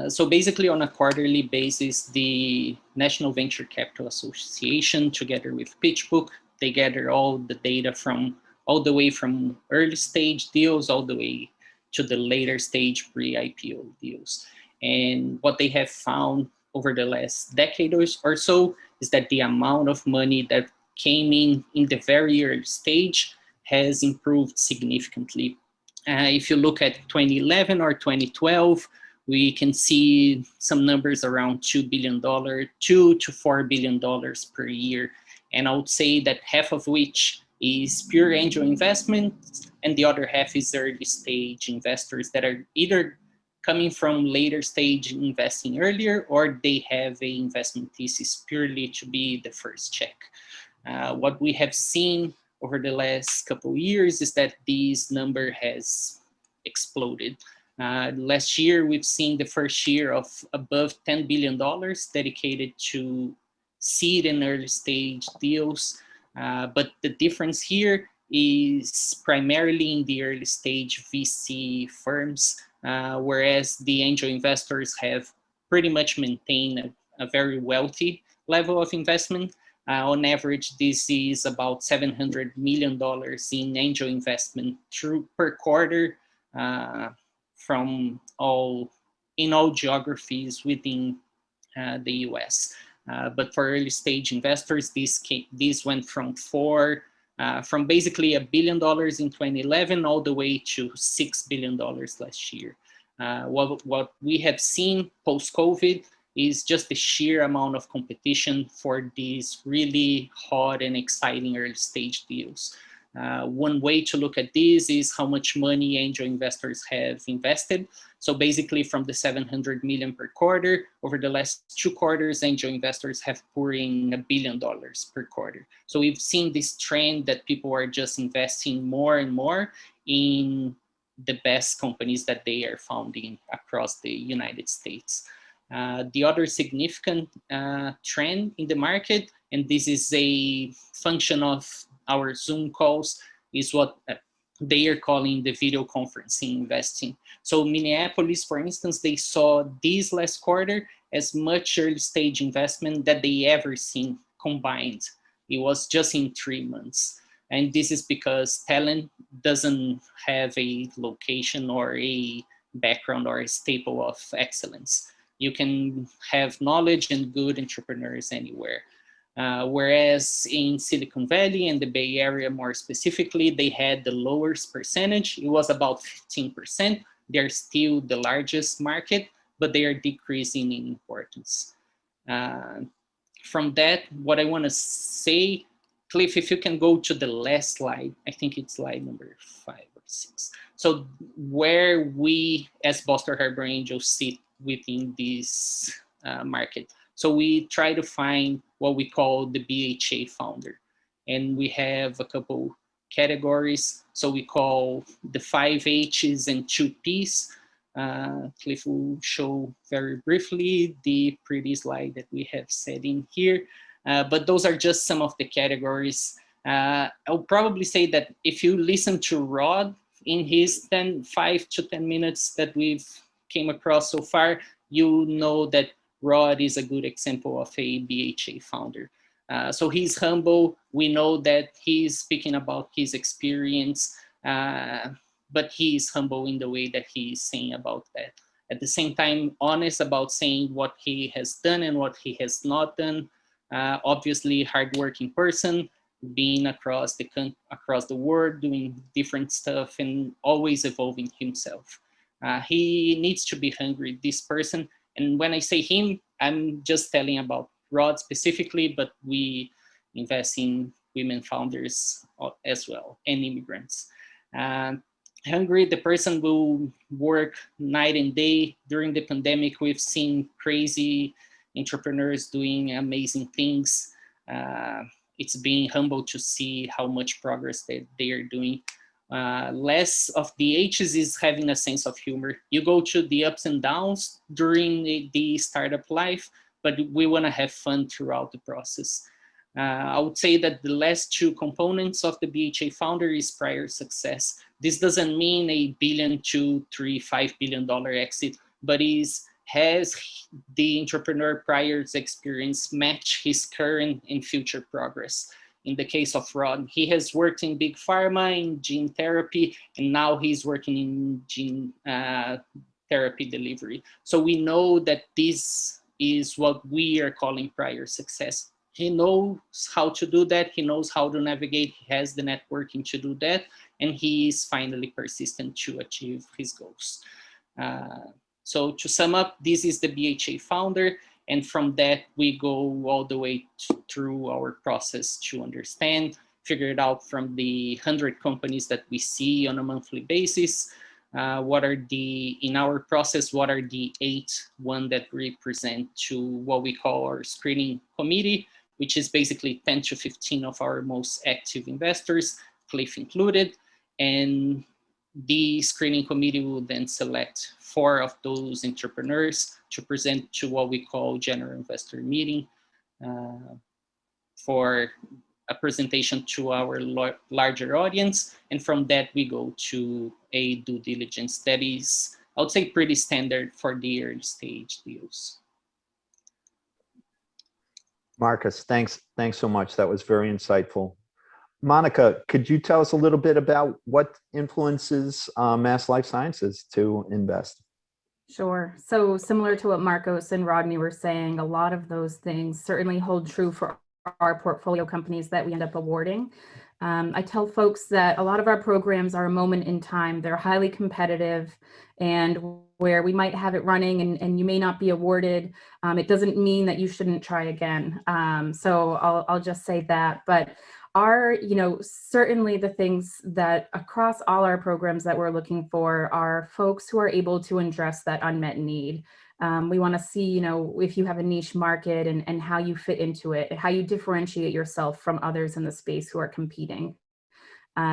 So basically on a quarterly basis, the National Venture Capital Association, together with PitchBook, they gather all the data from all the way from early stage deals all the way to the later stage pre-IPO deals. And what they have found over the last decade or so is that the amount of money that came in the very early stage has improved significantly. If you look at 2011 or 2012, we can see some numbers around $2 billion, $2 to $4 billion per year. And I would say that half of which is pure angel investment, and the other half is early stage investors that are either coming from later stage investing earlier, or they have a investment thesis purely to be the first check. What we have seen over the last couple of years is that this number has exploded. Last year, we've seen the first year of above $10 billion dedicated to seed and early stage deals. But the difference here is primarily in the early stage VC firms, whereas the angel investors have pretty much maintained a very wealthy level of investment. On average, this is about $700 million in angel investment per quarter from in all geographies within the US. But for early stage investors, this went from basically $1 billion in 2011 all the way to $6 billion last year. What we have seen post-COVID is just the sheer amount of competition for these really hot and exciting early stage deals. One way to look at this is how much money angel investors have invested. So basically from the 700 million per quarter, over the last 2 quarters, angel investors have poured in $1 billion per quarter. So we've seen this trend that people are just investing more and more in the best companies that they are founding across the United States. The other significant trend in the market, and this is a function of our Zoom calls, is what they are calling the video conferencing investing. So Minneapolis, for instance, they saw this last quarter as much early stage investment that they ever seen combined. It was just in 3 months. And this is because talent doesn't have a location or a background or a staple of excellence. You can have knowledge and good entrepreneurs anywhere. Whereas in Silicon Valley and the Bay Area more specifically, they had the lowest percentage. It was about 15%. They're still the largest market, but they are decreasing in importance. From that, what I want to say, Cliff, if you can go to the last slide, I think it's slide number 5 or 6. So where we as Boston Harbor Angels sit within this market. So we try to find what we call the BHA founder. And we have a couple categories. So we call the 5 H's and 2 P's. Cliff will show very briefly the pretty slide that we have set in here. But those are just some of the categories. I'll probably say that if you listen to Rod in his 5 to 10 minutes that we've came across so far, you know that Rod is a good example of a BHA founder. So he's humble. We know that he's speaking about his experience, but he's humble in the way that he's saying about that. At the same time, honest about saying what he has done and what he has not done. Obviously, hardworking person, being across the world, doing different stuff and always evolving himself. He needs to be hungry, this person. And when I say him, I'm just telling about Rod specifically, but we invest in women founders as well and immigrants. Hungry, the person will work night and day. During the pandemic, we've seen crazy entrepreneurs doing amazing things. It's being humble to see how much progress that they are doing. Less of the H's is having a sense of humor. You go to the ups and downs during the startup life, but we want to have fun throughout the process. I would say that the last 2 components of the BHA founder is prior success. This doesn't mean a $1 billion, $2, $3, $5 billion exit, but has the entrepreneur prior experience match his current and future progress. In the case of Rod, he has worked in big pharma, in gene therapy, and now he's working in gene therapy delivery. So we know that this is what we are calling prior success. He knows how to do that. He knows how to navigate. He has the networking to do that. And he is finally persistent to achieve his goals. So to sum up, this is the BHA founder. And from that, we go all the way through our process to understand, figure it out from the 100 companies that we see on a monthly basis. In our process, what are the 8 that represent to what we call our screening committee, which is basically 10 to 15 of our most active investors, Cliff included. And the screening committee will then select 4 of those entrepreneurs to present to what we call general investor meeting for a presentation to our larger audience. And from that, we go to a due diligence that is, I would say, pretty standard for the early stage deals. Marcus, thanks so much. That was very insightful. Monica, could you tell us a little bit about what influences Mass Life Sciences to invest? Sure. So similar to what Marcos and Rodney were saying, a lot of those things certainly hold true for our portfolio companies that we end up awarding. I tell folks that a lot of our programs are a moment in time. They're highly competitive, and where we might have it running and you may not be awarded, it doesn't mean that you shouldn't try again. So I'll just say that. But certainly the things that across all our programs that we're looking for are folks who are able to address that unmet need. We want to see, if you have a niche market and how you fit into it, how you differentiate yourself from others in the space who are competing.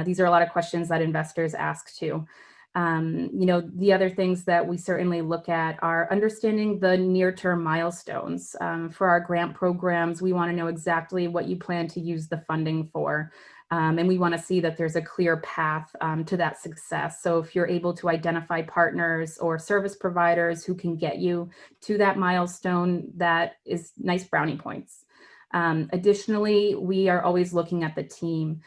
These are a lot of questions that investors ask too. The other things that we certainly look at are understanding the near-term milestones. For our grant programs, we want to know exactly what you plan to use the funding for. And we want to see that there's a clear path to that success. So if you're able to identify partners or service providers who can get you to that milestone, that is nice brownie points. Additionally, we are always looking at the team.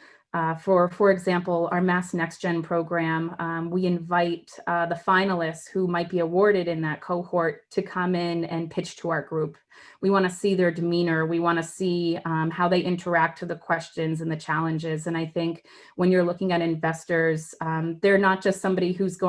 For example, our Mass Next Gen program, we invite the finalists who might be awarded in that cohort to come in and pitch to our group. We want to see their demeanor. We want to see how they interact to the questions and the challenges. And I think when you're looking at investors, they're not just somebody who's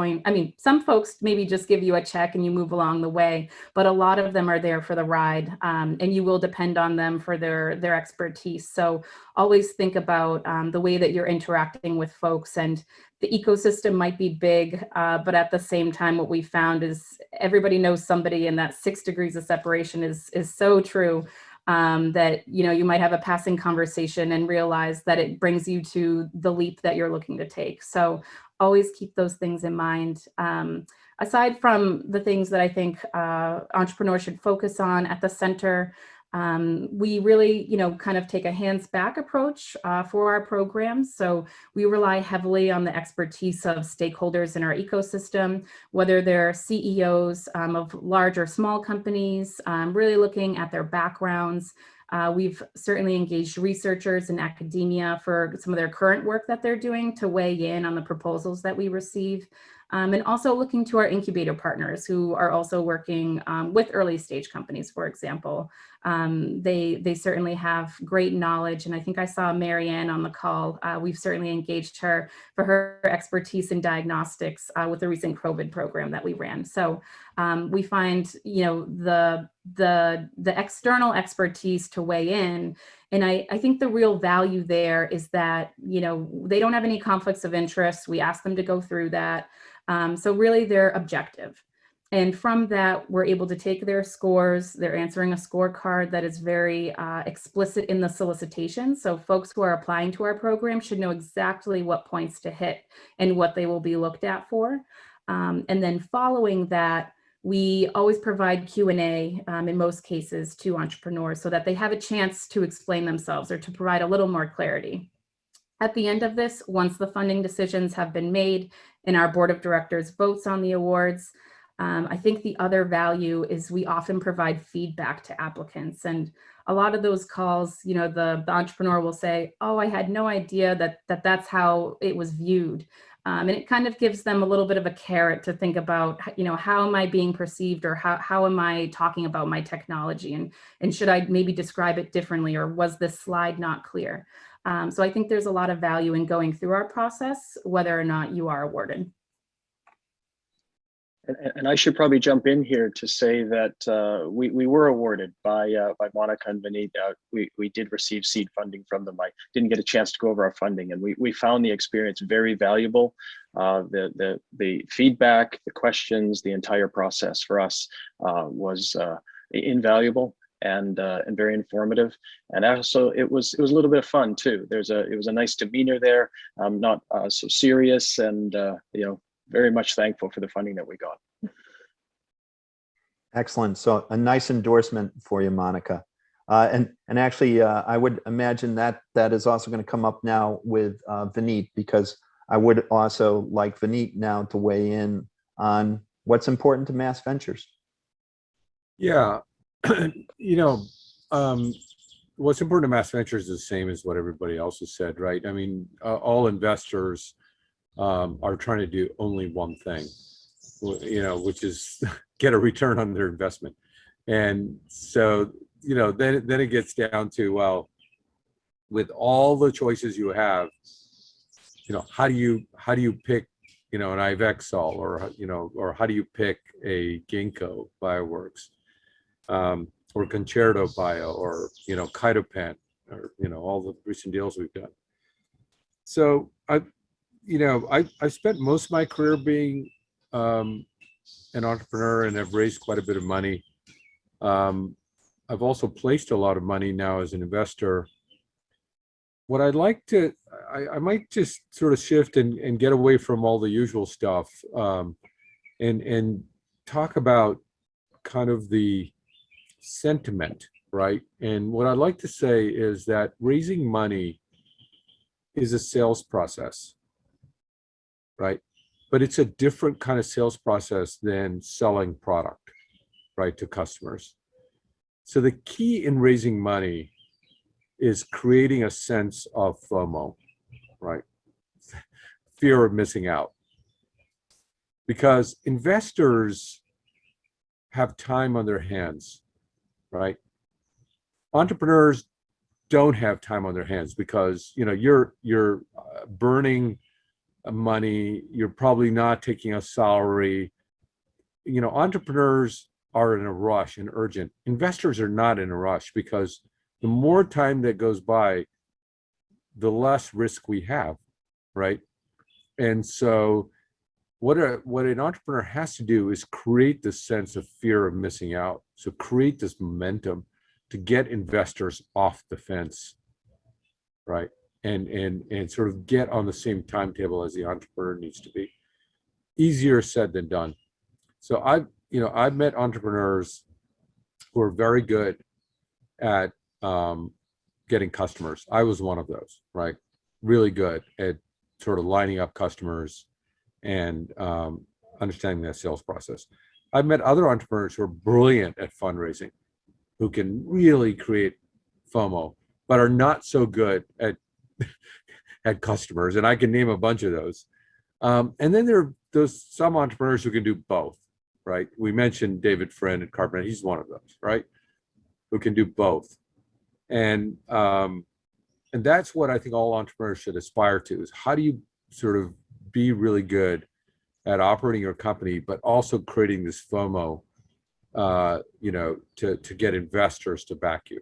some folks maybe just give you a check and you move along the way, but a lot of them are there for the ride, and you will depend on them for their expertise. So always think about the way way that you're interacting with folks. And the ecosystem might be big, but at the same time, what we found is everybody knows somebody, and that 6 degrees of separation is so true. That, you know, you might have a passing conversation and realize that it brings you to the leap that you're looking to take. So always keep those things in mind. Aside from the things that I think entrepreneurs should focus on at the center, we really, you know, kind of take a hands back approach for our programs. So we rely heavily on the expertise of stakeholders in our ecosystem, whether they're CEOs of large or small companies, really looking at their backgrounds. We've certainly engaged researchers in academia for some of their current work that they're doing to weigh in on the proposals that we receive. And also looking to our incubator partners who are also working with early stage companies, for example. They certainly have great knowledge. And I think I saw Marianne on the call. We've certainly engaged her for her expertise in diagnostics with the recent COVID program that we ran. So we find, you know, the external expertise to weigh in. And I think the real value there is that, you know, they don't have any conflicts of interest. We ask them to go through that. So really they're objective. And from that, we're able to take their scores. They're answering a scorecard that is very explicit in the solicitation. So folks who are applying to our program should know exactly what points to hit and what they will be looked at for. And then following that, we always provide Q&A in most cases to entrepreneurs so that they have a chance to explain themselves or to provide a little more clarity. At the end of this, once the funding decisions have been made and our board of directors votes on the awards, I think the other value is we often provide feedback to applicants. And a lot of those calls, you know, the entrepreneur will say, oh, I had no idea that that's how it was viewed. And it kind of gives them a little bit of a carrot to think about, you know, how am I being perceived, or how am I talking about my technology, and should I maybe describe it differently, or was this slide not clear? So I think there's a lot of value in going through our process, whether or not you are awarded. And I should probably jump in here to say that we were awarded by Monica and Vineet. We did receive seed funding from them. I didn't get a chance to go over our funding, and we found the experience very valuable. The feedback, the questions, the entire process for us was invaluable and very informative. And also it was a little bit of fun too. It was a nice demeanor there, not so serious, and you know, very much thankful for the funding that we got. Excellent. So a nice endorsement for you, Monica. And actually, I would imagine that that is also going to come up now with Vineet, because I would also like Vineet now to weigh in on what's important to Mass Ventures. Yeah, you know, what's important to Mass Ventures is the same as what everybody else has said, right? I mean, all investors are trying to do only one thing, you know, which is get a return on their investment. And so, you know, then it gets down to, well, with all the choices you have, you know, how do you pick, you know, an Ivexol, or, you know, or how do you pick a Ginkgo Bioworks, or Concerto Bio, or, you know, Kytopen, or, you know, all the recent deals we've done. So I spent most of my career being an entrepreneur, and I've raised quite a bit of money. I've also placed a lot of money now as an investor. What I'd like to, I might just sort of shift and get away from all the usual stuff, and talk about kind of the sentiment, right? And what I'd like to say is that raising money is a sales process, right? But it's a different kind of sales process than selling product, right, to customers. So the key in raising money is creating a sense of FOMO, right? Fear of missing out. Because investors have time on their hands, right? Entrepreneurs don't have time on their hands because, you know, you're burning money, you're probably not taking a salary. You know, entrepreneurs are in a rush and urgent. Investors are not in a rush, because the more time that goes by, the less risk we have, right? And so what an entrepreneur has to do is create this sense of fear of missing out. So create this momentum to get investors off the fence, right? And sort of get on the same timetable as the entrepreneur needs to be. Easier said than done. So I've met entrepreneurs who are very good at getting customers. I was one of those, right? Really good at sort of lining up customers and understanding that sales process. I've met other entrepreneurs who are brilliant at fundraising, who can really create FOMO, but are not so good at at customers. And I can name a bunch of those. And then there are some entrepreneurs who can do both, right? We mentioned David Friend at Carbon. He's one of those, right? Who can do both. And that's what I think all entrepreneurs should aspire to, is how do you sort of be really good at operating your company, but also creating this FOMO, to get investors to back you.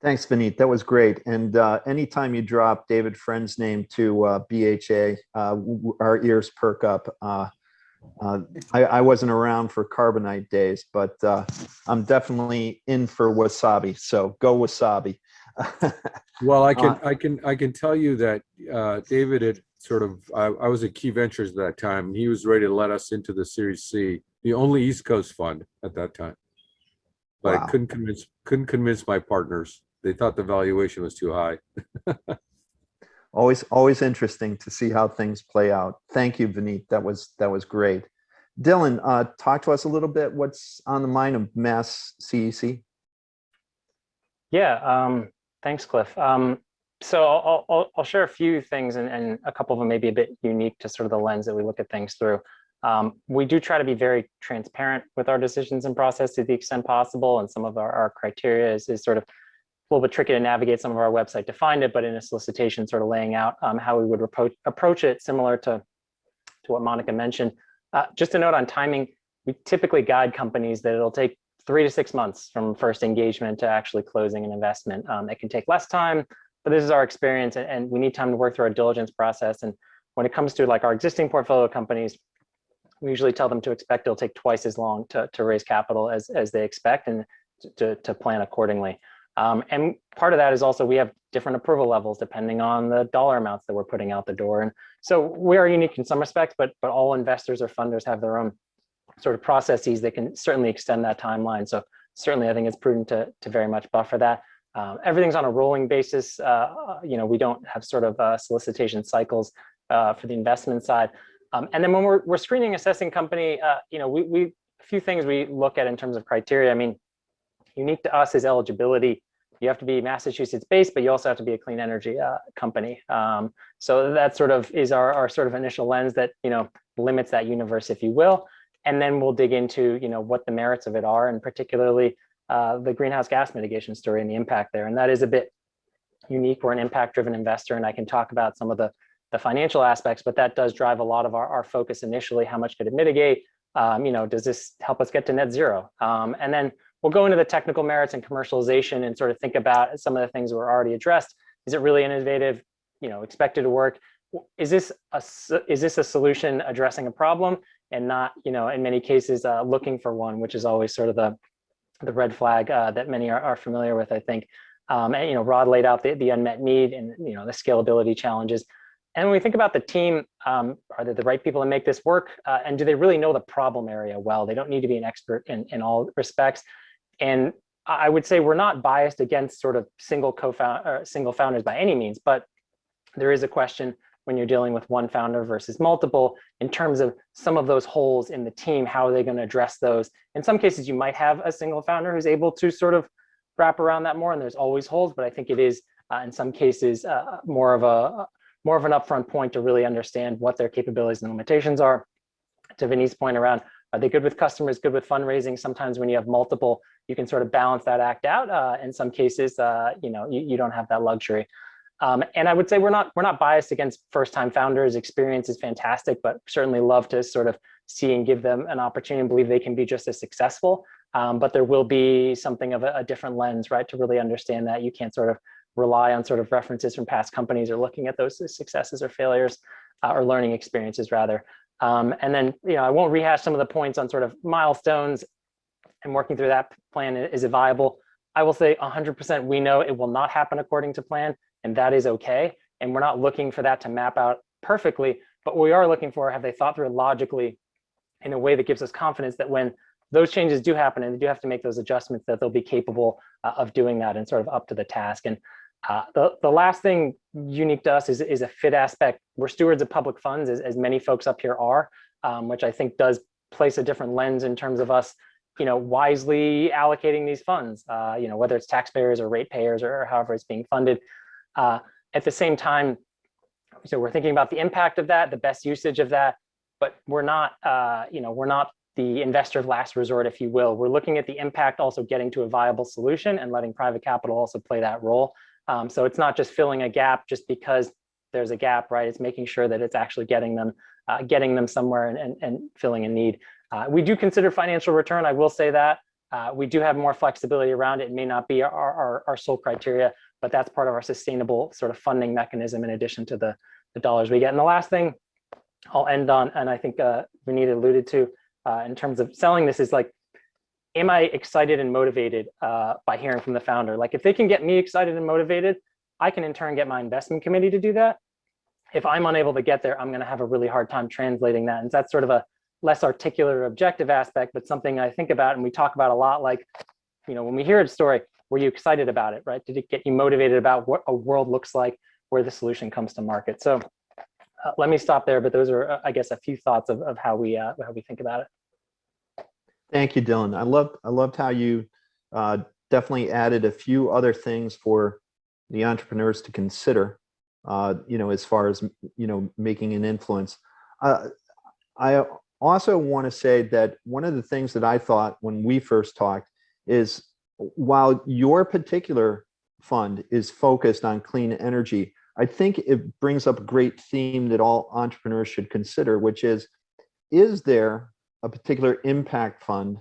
Thanks, Vineet. That was great. And anytime you drop David Friend's name to BHA, our ears perk up. I wasn't around for carbonite days, but I'm definitely in for wasabi. So go wasabi. Well, I can tell you that David had sort of, I was at Key Ventures at that time, and he was ready to let us into the Series C, the only East Coast fund at that time. But Wow. I couldn't convince my partners. They thought the valuation was too high. Always interesting to see how things play out. Thank you, Vineet. That was great. Dylan, talk to us a little bit. What's on the mind of Mass CEC? Yeah, thanks, Cliff. So I'll share a few things, and a couple of them may be a bit unique to sort of the lens that we look at things through. We do try to be very transparent with our decisions and process to the extent possible, and some of our criteria is sort of a little bit tricky to navigate some of our website to find it, but in a solicitation sort of laying out how we would approach it, similar to what Monica mentioned. Just a note on timing, we typically guide companies that it'll take 3 to 6 months from first engagement to actually closing an investment. It can take less time, but this is our experience, and we need time to work through our diligence process. And when it comes to like our existing portfolio companies, we usually tell them to expect it'll take twice as long to raise capital as they expect, and to plan accordingly. And part of that is also we have different approval levels depending on the dollar amounts that we're putting out the door. And so we are unique in some respects, but all investors or funders have their own sort of processes that can certainly extend that timeline. So certainly I think it's prudent to very much buffer that. Everything's on a rolling basis. We don't have sort of solicitation cycles for the investment side. And then when we're screening, assessing company, a few things we look at in terms of criteria. I mean, unique to us is eligibility. You have to be Massachusetts based, but you also have to be a clean energy company. So that sort of is our sort of initial lens that, limits that universe, if you will. And then we'll dig into, what the merits of it are, and particularly the greenhouse gas mitigation story and the impact there. And that is a bit unique. We're an impact driven investor, and I can talk about some of the financial aspects, but that does drive a lot of our focus initially. How much could it mitigate? Does this help us get to net zero? And then we'll go into the technical merits and commercialization and sort of think about some of the things that were already addressed. Is it really innovative? Expected to work? Is this a solution addressing a problem, and not, in many cases, looking for one, which is always sort of the red flag that many are familiar with, I think. And, Rod laid out the unmet need and, the scalability challenges. And when we think about the team, are they the right people to make this work? And do they really know the problem area well? They don't need to be an expert in all respects. And I would say we're not biased against sort of single founders by any means, but there is a question when you're dealing with one founder versus multiple in terms of some of those holes in the team. How are they going to address those? In some cases, you might have a single founder who's able to sort of wrap around that more, and there's always holes, but I think it is in some cases more of an upfront point to really understand what their capabilities and limitations are. To Vinny's point around, are they good with customers, good with fundraising? Sometimes when you have multiple, you can sort of balance that act out. In some cases, you don't have that luxury. And I would say we're not biased against first-time founders. Experience is fantastic, but certainly love to sort of see and give them an opportunity and believe they can be just as successful. but there will be something of a different lens, right, to really understand that. You can't sort of rely on sort of references from past companies or looking at those successes or failures or learning experiences rather. And then, I won't rehash some of the points on sort of milestones and working through that plan. Is it viable? I will say 100% we know it will not happen according to plan, and that is okay. And we're not looking for that to map out perfectly, but we are looking for, have they thought through it logically in a way that gives us confidence that when those changes do happen and they do have to make those adjustments, that they'll be capable of doing that and sort of up to the task. And the last thing unique to us is a fit aspect. We're stewards of public funds, as many folks up here are, which I think does place a different lens in terms of us, wisely allocating these funds, whether it's taxpayers or ratepayers or however it's being funded. At the same time, so we're thinking about the impact of that, the best usage of that, but we're not, we're not the investor of last resort, if you will. We're looking at the impact, also getting to a viable solution and letting private capital also play that role. So it's not just filling a gap just because there's a gap, right? It's making sure that it's actually getting them somewhere and filling a need. We do consider financial return. I will say that we do have more flexibility around it. It may not be our sole criteria, but that's part of our sustainable sort of funding mechanism in addition to the dollars we get. And the last thing I'll end on, and I think Vinita alluded to in terms of selling this, is like, am I excited and motivated by hearing from the founder? Like, if they can get me excited and motivated, I can in turn get my investment committee to do that. If I'm unable to get there, I'm going to have a really hard time translating that. And that's sort of a less articulate or objective aspect, but something I think about and we talk about a lot. Like, when we hear a story, were you excited about it, right? Did it get you motivated about what a world looks like where the solution comes to market? So let me stop there, but those are, I guess, a few thoughts of how we think about it. Thank you, Dylan. I loved how you definitely added a few other things for the entrepreneurs to consider, as far as, making an influence. I also want to say that one of the things that I thought when we first talked is, while your particular fund is focused on clean energy, I think it brings up a great theme that all entrepreneurs should consider, which is there a particular impact fund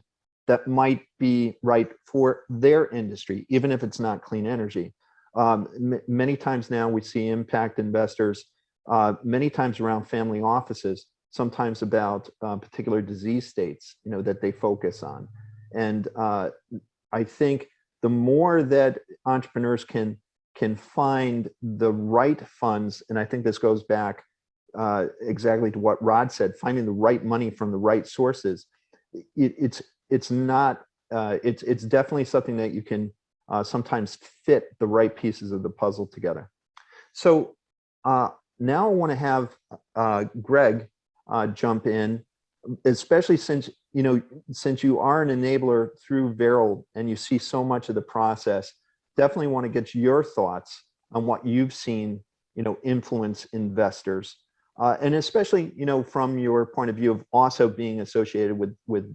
that might be right for their industry, even if it's not clean energy? Many times now we see impact investors, many times around family offices, sometimes about particular disease states, that they focus on. And I think the more that entrepreneurs can find the right funds, and I think this goes back exactly to what Rod said, finding the right money from the right sources. It's definitely something that you can sometimes fit the right pieces of the puzzle together. So now I want to have Greg jump in, especially since you are an enabler through Veril and you see so much of the process. Definitely want to get your thoughts on what you've seen, influence investors. And especially, from your point of view of also being associated with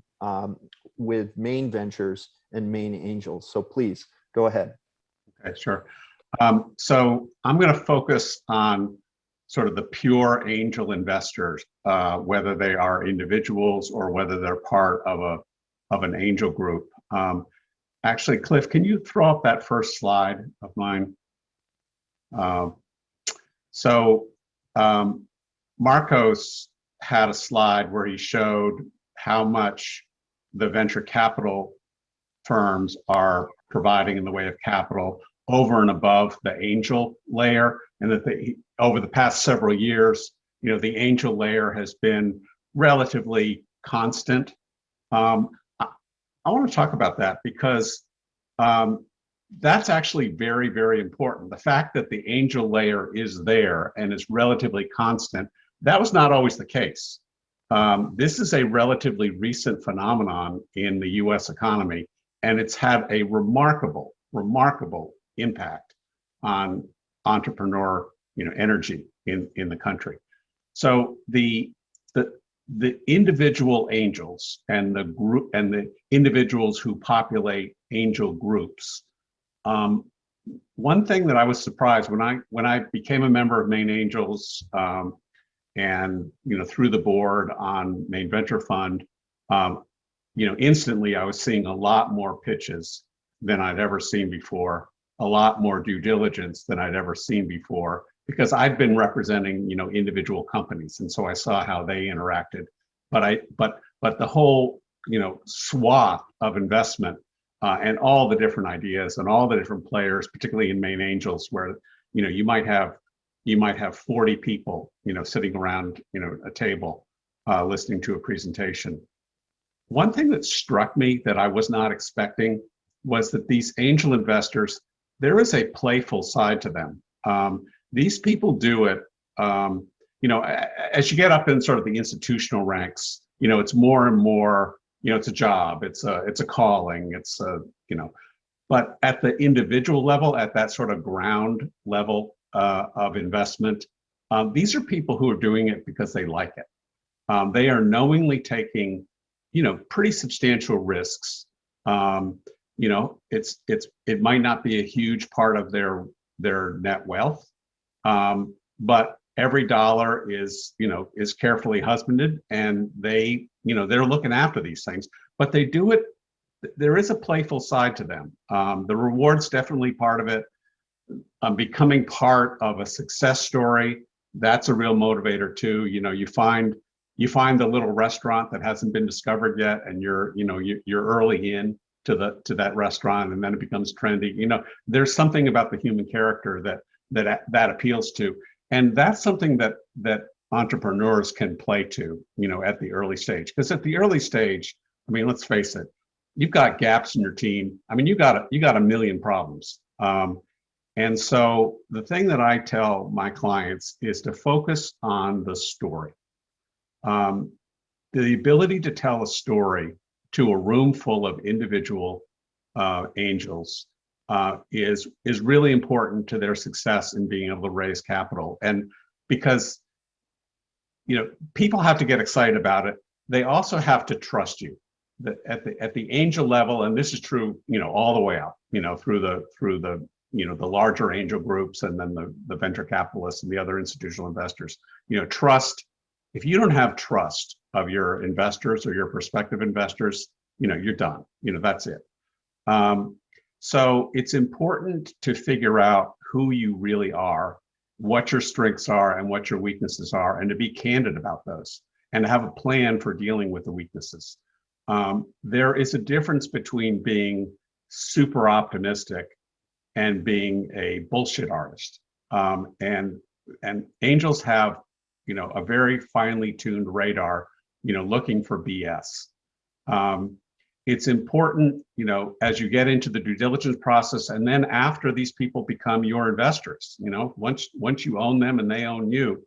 Main Ventures and Main Angels. So please go ahead. Okay, sure. So I'm going to focus on sort of the pure angel investors, whether they are individuals or whether they're part of an angel group. Actually, Cliff, can you throw up that first slide of mine? Marcos had a slide where he showed how much the venture capital firms are providing in the way of capital over and above the angel layer, and that over the past several years, the angel layer has been relatively constant. I want to talk about that because that's actually very, very important. The fact that the angel layer is there and is relatively constant, that was not always the case. This is a relatively recent phenomenon in the US economy, and it's had a remarkable impact on entrepreneur energy in the country. So the individual angels and the group and the individuals who populate angel groups. One thing that I was surprised when I became a member of Main Angels, and through the board on Main Venture Fund, instantly I was seeing a lot more pitches than I'd ever seen before, a lot more due diligence than I'd ever seen before, because I'd been representing, individual companies. And so I saw how they interacted. But the whole, swath of investment and all the different ideas and all the different players, particularly in main angels, where, you might have 40 people, sitting around, a table listening to a presentation. One thing that struck me that I was not expecting was that these angel investors, there is a playful side to them. These people do it, as you get up in sort of the institutional ranks, it's more and more, it's a job, it's a calling, but at the individual level, at that sort of ground level of investment, these are people who are doing it because they like it. They are knowingly taking, pretty substantial risks. It might not be a huge part of their net wealth, but every dollar is carefully husbanded, and they're looking after these things, but they do it. There is a playful side to them. The reward's definitely part of it. Becoming part of a success story, that's a real motivator too. You find the little restaurant that hasn't been discovered yet, and you're early in to that restaurant, and then it becomes trendy. There's something about the human character that appeals to, and that's something that entrepreneurs can play to, at the early stage. Because at the early stage, let's face it, you've got gaps in your team. You got a million problems. And so the thing that I tell my clients is to focus on the story. The ability to tell a story to a room full of individual angels is really important to their success in being able to raise capital. And because people have to get excited about it, they also have to trust you. At the angel level, and this is true, all the way up, through the the larger angel groups, and then the venture capitalists and the other institutional investors. Trust. If you don't have trust of your investors or your prospective investors, you're done. That's it. So it's important to figure out who you really are, what your strengths are and what your weaknesses are, and to be candid about those, and to have a plan for dealing with the weaknesses. There is a difference between being super optimistic and being a bullshit artist. And angels have, a very finely tuned radar, looking for BS. It's important, as you get into the due diligence process, and then after these people become your investors, once you own them and they own you,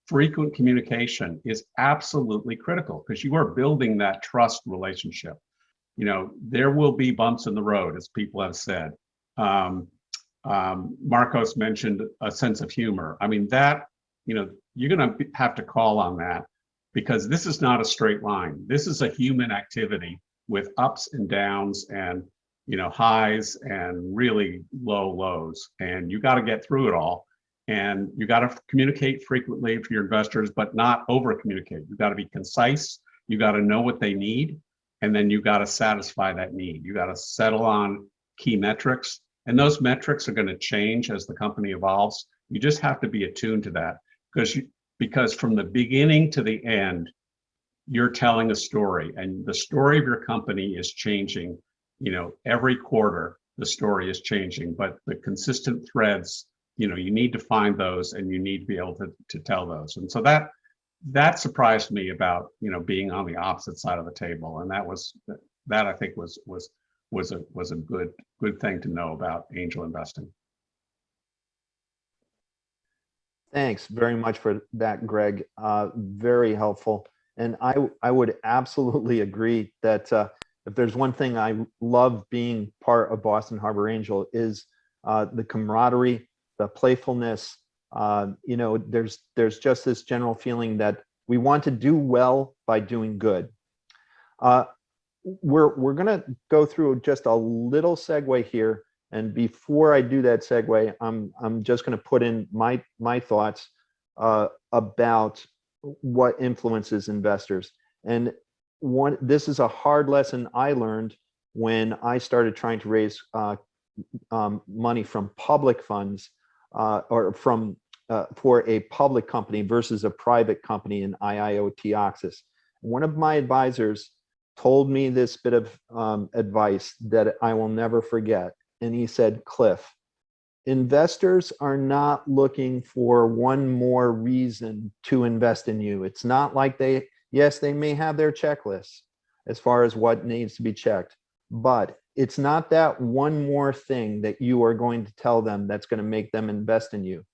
frequent communication is absolutely critical, because you are building that trust relationship. There will be bumps in the road, as people have said. Marcos mentioned a sense of humor. That, you're going to have to call on that, because this is not a straight line. This is a human activity with ups and downs, and highs and really low lows, and you got to get through it all. And you got to communicate frequently for your investors, but not over communicate. You got to be concise. You got to know what they need, and then you got to satisfy that need. You got to settle on key metrics, and those metrics are going to change as the company evolves. You just have to be attuned to that, because from the beginning to the end, you're telling a story, and the story of your company is changing. Every quarter the story is changing, but the consistent threads, you need to find those, and you need to be able to tell those. And so that surprised me about being on the opposite side of the table, and that I think was a good thing to know about angel investing. Thanks very much for that, Greg. Very helpful. And I would absolutely agree that if there's one thing I love being part of Boston Harbor Angel is the camaraderie, the playfulness. There's just this general feeling that we want to do well by doing good. We're going to go through just a little segue here. And before I do that segue, I'm just going to put in my thoughts about what influences investors. And this is a hard lesson I learned when I started trying to raise money from public funds or from for a public company versus a private company in IIoT Axis. One of my advisors told me this bit of advice that I will never forget. And he said, Cliff, investors are not looking for one more reason to invest in you. It's not like yes, they may have their checklists as far as what needs to be checked, but it's not that one more thing that you are going to tell them that's going to make them invest in you.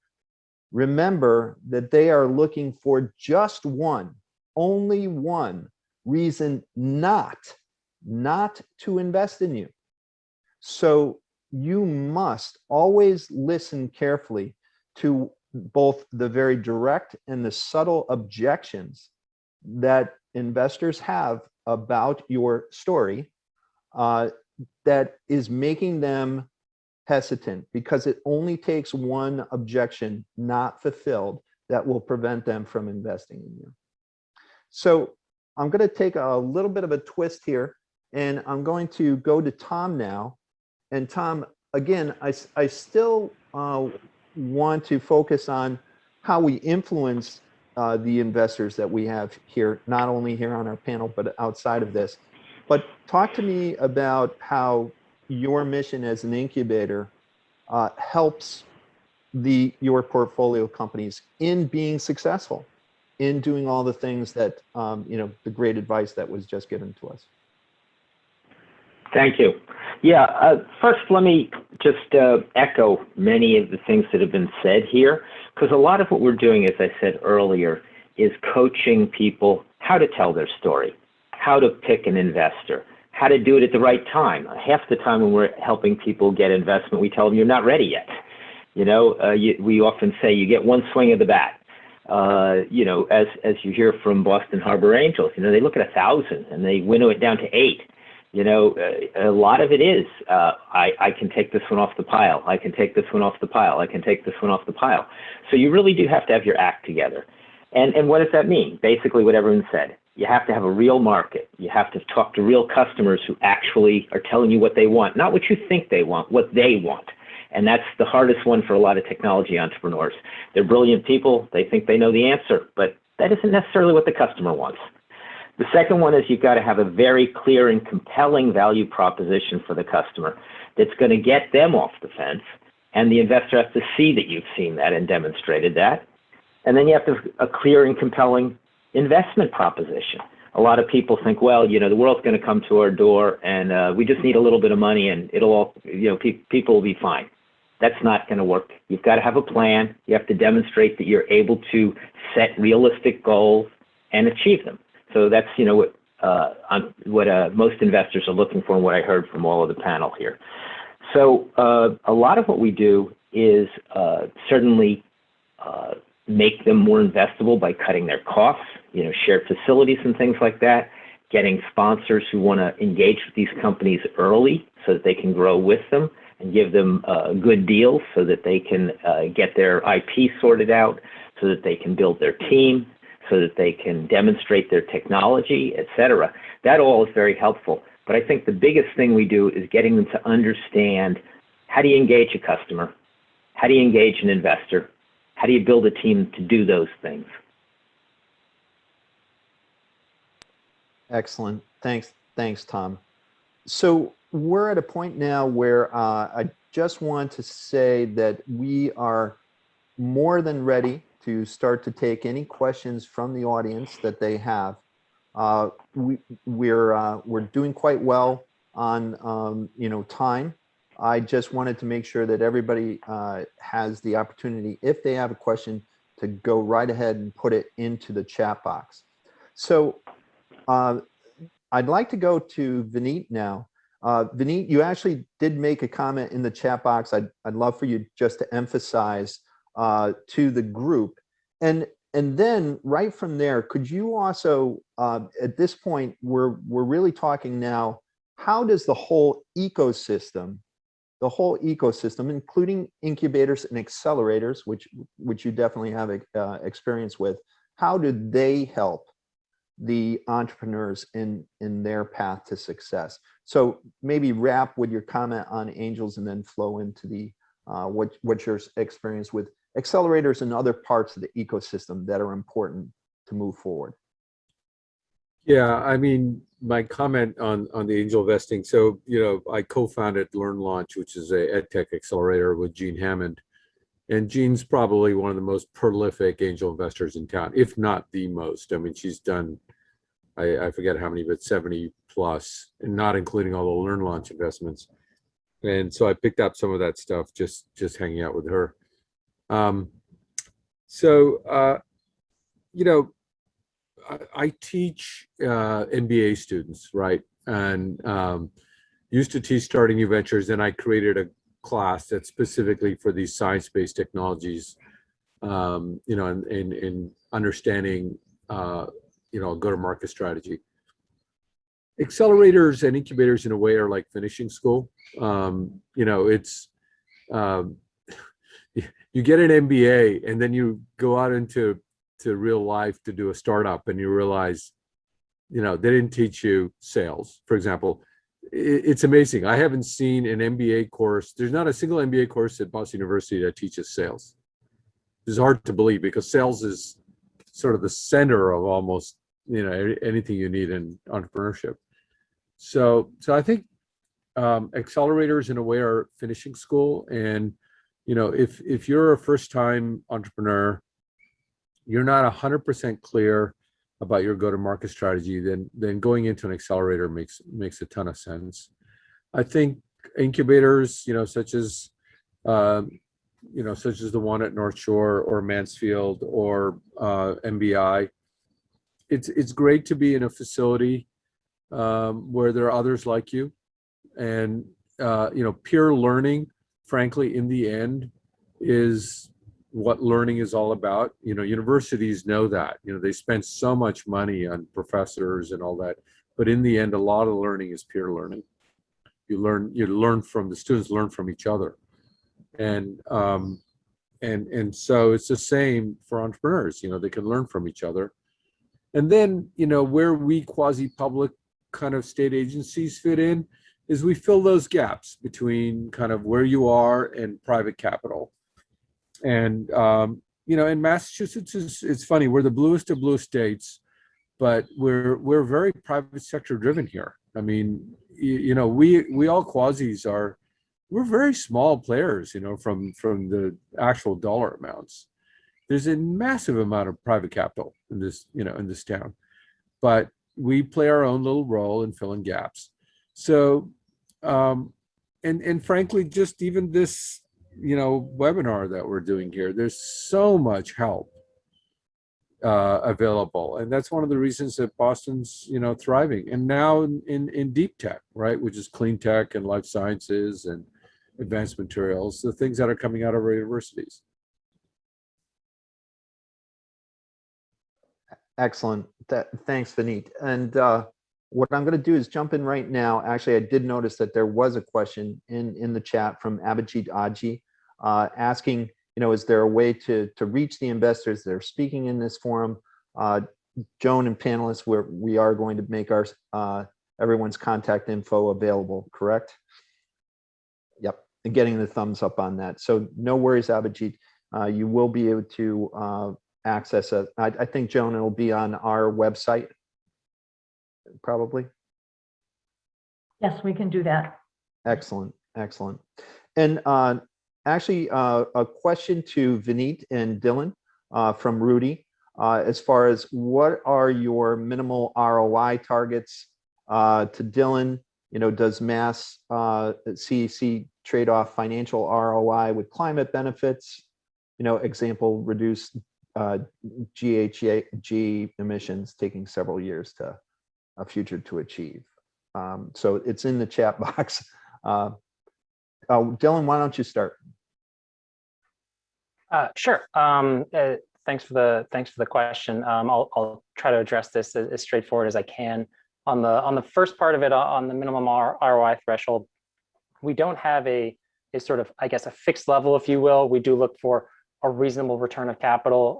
Remember that they are looking for just one, only one reason not to invest in you. So you must always listen carefully to both the very direct and the subtle objections that investors have about your story that is making them hesitant, because it only takes one objection not fulfilled that will prevent them from investing in you. So I'm going to take a little bit of a twist here, and I'm going to go to Tom now. And Tom, again, I still want to focus on how we influence the investors that we have here, not only here on our panel, but outside of this. But talk to me about how your mission as an incubator helps your portfolio companies in being successful, in doing all the things that, the great advice that was just given to us. Thank you. Yeah, first let me just echo many of the things that have been said here, because a lot of what we're doing, as I said earlier, is coaching people how to tell their story, how to pick an investor, how to do it at the right time. Half the time when we're helping people get investment, we tell them you're not ready yet. We often say you get one swing of the bat. As you hear from Boston Harbor Angels, they look at 1,000 and they winnow it down to 8. A lot of it is, I can take this one off the pile. I can take this one off the pile. I can take this one off the pile. So you really do have to have your act together. And what does that mean? Basically what everyone said. You have to have a real market. You have to talk to real customers who actually are telling you what they want, not what you think they want, what they want. And that's the hardest one for a lot of technology entrepreneurs. They're brilliant people. They think they know the answer, but that isn't necessarily what the customer wants. The second one is you've got to have a very clear and compelling value proposition for the customer that's going to get them off the fence, and the investor has to see that you've seen that and demonstrated that. And then you have to have a clear and compelling investment proposition. A lot of people think, well, the world's going to come to our door and we just need a little bit of money and it'll all, people will be fine. That's not going to work. You've got to have a plan. You have to demonstrate that you're able to set realistic goals and achieve them. So that's, what most investors are looking for and what I heard from all of the panel here. So a lot of what we do is certainly make them more investable by cutting their costs, shared facilities and things like that, getting sponsors who want to engage with these companies early so that they can grow with them and give them good deals so that they can get their IP sorted out, so that they can build their team, so that they can demonstrate their technology, et cetera. That all is very helpful. But I think the biggest thing we do is getting them to understand, how do you engage a customer? How do you engage an investor? How do you build a team to do those things? Excellent. Thanks, Tom. So we're at a point now where I just want to say that we are more than ready to start to take any questions from the audience that they have. We're doing quite well on time. I just wanted to make sure that everybody has the opportunity, if they have a question, to go right ahead and put it into the chat box. So I'd like to go to Vineet now. Vineet, you actually did make a comment in the chat box. I'd love for you just to emphasize to the group. And then right from there, could you also, at this point, we're really talking now, how does the whole ecosystem, including incubators and accelerators, which you definitely have experience with, how do they help the entrepreneurs in their path to success. So maybe wrap with your comment on angels and then flow into the what's your experience with accelerators and other parts of the ecosystem that are important to move forward. Yeah, I mean, my comment on the angel investing. So, I co-founded Learn Launch, which is a edtech accelerator with Gene Hammond. And Jean's probably one of the most prolific angel investors in town, if not the most. I mean, she's done, I forget how many, but 70 plus, and not including all the Learn Launch investments. And so I picked up some of that stuff just hanging out with her. I teach MBA students, right? And used to teach starting new ventures, and I created a class that's specifically for these science-based technologies, in understanding, a go-to-market strategy. Accelerators and incubators, in a way, are like finishing school. It's you get an MBA, and then you go out into real life to do a startup, and you realize, they didn't teach you sales, for example. It's amazing. I haven't seen an MBA course. There's not a single MBA course at Boston University that teaches sales. It's hard to believe, because sales is sort of the center of almost, anything you need in entrepreneurship. So I think accelerators, in a way, are finishing school. And, if you're a first-time entrepreneur, you're not 100% clear about your go-to-market strategy, then going into an accelerator makes a ton of sense. I think incubators, such as the one at North Shore or Mansfield or MBI, it's great to be in a facility where there are others like you, and peer learning, frankly, in the end, is what learning is all about. Universities know that. They spend so much money on professors and all that, but in the end, a lot of learning is peer learning. You learn from the students, learn from each other, and so it's the same for entrepreneurs. They can learn from each other, and then where we quasi-public kind of state agencies fit in is we fill those gaps between kind of where you are and private capital. And in Massachusetts, it's funny, we're the bluest of blue states, but we're very private sector driven here. I mean, we all quasis we're very small players, from the actual dollar amounts. There's a massive amount of private capital in this town, but we play our own little role in filling gaps. So, and frankly, just even this, webinar that we're doing here, there's so much help available, and that's one of the reasons that Boston's thriving. And now in deep tech, right, which is clean tech and life sciences and advanced materials, the things that are coming out of our universities. Excellent. Thanks, Vineet. And what I'm going to do is jump in right now. Actually, I did notice that there was a question in the chat from Abhijit Aji asking, is there a way to reach the investors that are speaking in this forum? Joan and panelists, we are going to make our everyone's contact info available, correct? Yep, and getting the thumbs up on that. So no worries, Abhijit. You will be able to access it. I think, Joan, it'll be on our website, probably. Yes, we can do that. Excellent, excellent. And actually, a question to Vineet and Dylan from Rudy, as far as what are your minimal ROI targets? To Dylan, does Mass CEC trade off financial ROI with climate benefits? Example, reduce GHG emissions taking several years to a future to achieve. So it's in the chat box. Dylan, why don't you start? Sure. Thanks for the question. I'll try to address this as straightforward as I can. On the first part of it, on the minimum ROI threshold, we don't have a sort of, I guess, a fixed level, if you will. We do look for a reasonable return of capital,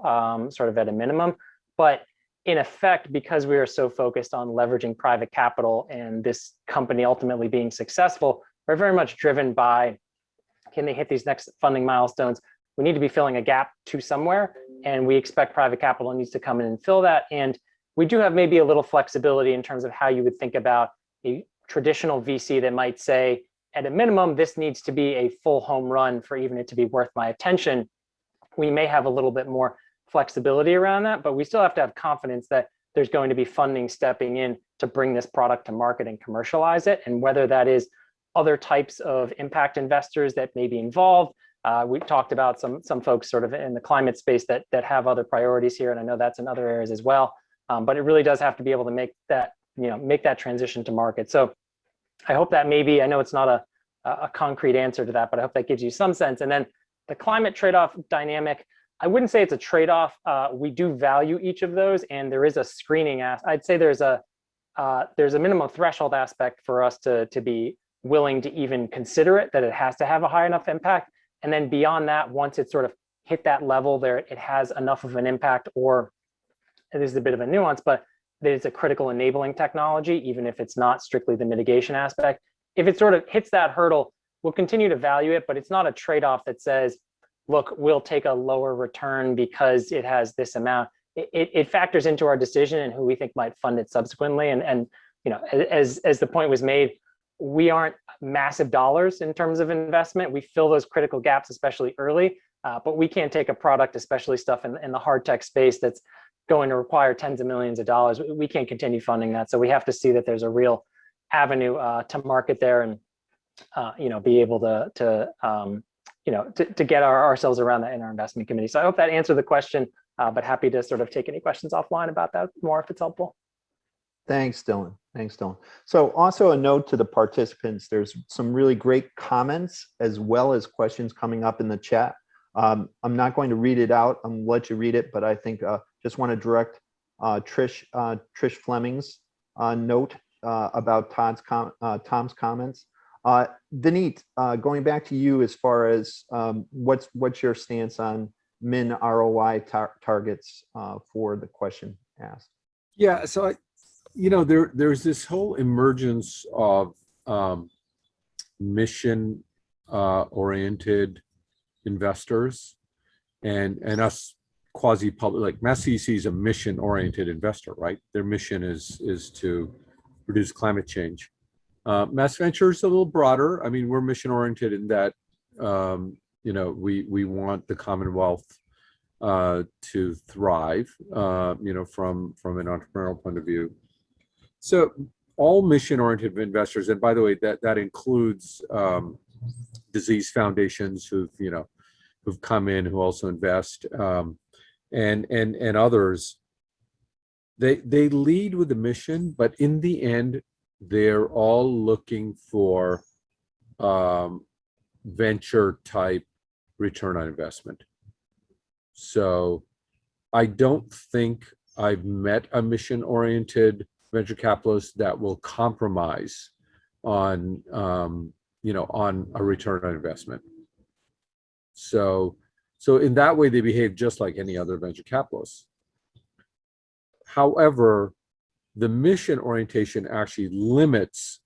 sort of at a minimum. But in effect, because we are so focused on leveraging private capital and this company ultimately being successful, we're very much driven by, can they hit these next funding milestones? We need to be filling a gap to somewhere, and we expect private capital needs to come in and fill that. And we do have maybe a little flexibility in terms of how you would think about a traditional VC that might say, at a minimum, this needs to be a full home run for even it to be worth my attention. We may have a little bit more flexibility around that, but we still have to have confidence that there's going to be funding stepping in to bring this product to market and commercialize it. And whether that is other types of impact investors that may be involved. We've talked about some folks sort of in the climate space that have other priorities here, and I know that's in other areas as well. But it really does have to be able to make that, make that transition to market. So I hope that maybe, I know it's not a concrete answer to that, but I hope that gives you some sense. And then the climate trade-off dynamic, I wouldn't say it's a trade-off. We do value each of those, and there is a screening. I'd say there's a minimum threshold aspect for us to be willing to even consider it, that it has to have a high enough impact. And then beyond that, once it's sort of hit that level there, it has enough of an impact, or there's a bit of a nuance, but that it's a critical enabling technology, even if it's not strictly the mitigation aspect. If it sort of hits that hurdle, we'll continue to value it, but it's not a trade-off that says, look, we'll take a lower return because it has this amount. It factors into our decision and who we think might fund it subsequently. And as the point was made, we aren't massive dollars in terms of investment. We fill those critical gaps, especially early, but we can't take a product, especially stuff in the hard tech space that's going to require tens of millions of dollars. We can't continue funding that. So we have to see that there's a real avenue to market there, and be able to get ourselves around that in our investment committee. So I hope that answered the question, but happy to sort of take any questions offline about that more if it's helpful. Thanks, Dylan. Thanks, Dylan. So also a note to the participants, there's some really great comments as well as questions coming up in the chat. I'm not going to read it out. I'm gonna let you read it, but I think just want to direct Trish Fleming's note about Tom's comments. Vineet, going back to you as far as what's your stance on min ROI targets for the question asked? Yeah, so there's this whole emergence of mission oriented investors and us quasi-public, like MassCC is a mission oriented investor, right? Their mission is to reduce climate change. Mass Venture is a little broader. I mean, we're mission oriented in that we want the Commonwealth to thrive, from an entrepreneurial point of view. So all mission-oriented investors, and by the way, that includes disease foundations who've come in, who also invest, and others. They lead with the mission, but in the end, they're all looking for venture type return on investment. So I don't think I've met a mission-oriented venture capitalist that will compromise on on a return on investment. So in that way, they behave just like any other venture capitalists. However, the mission orientation actually limits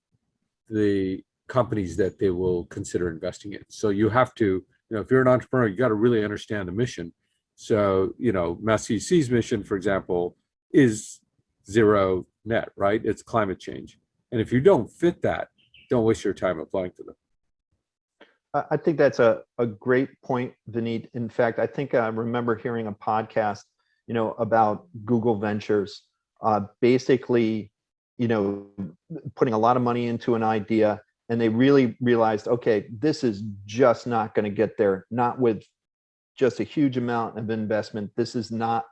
the companies that they will consider investing in. So you have to, if you're an entrepreneur, you got to really understand the mission. So, MassCC's mission, for example, is zero net, right? It's climate change. And if you don't fit that, don't waste your time applying to them. I think that's a great point, Vineet. In fact, I think I remember hearing a podcast, about Google Ventures, basically, putting a lot of money into an idea, and they really realized, okay, this is just not going to get there, not with just a huge amount of investment. This is not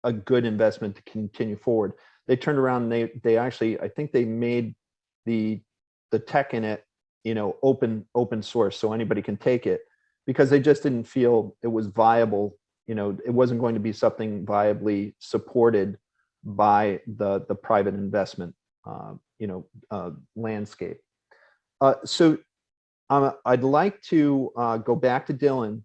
a good investment to continue forward. They turned around and they actually, I think they made the tech in it, open source, so anybody can take it, because they just didn't feel it was viable. It wasn't going to be something viably supported by the private investment, landscape. So I'd like to go back to Dylan,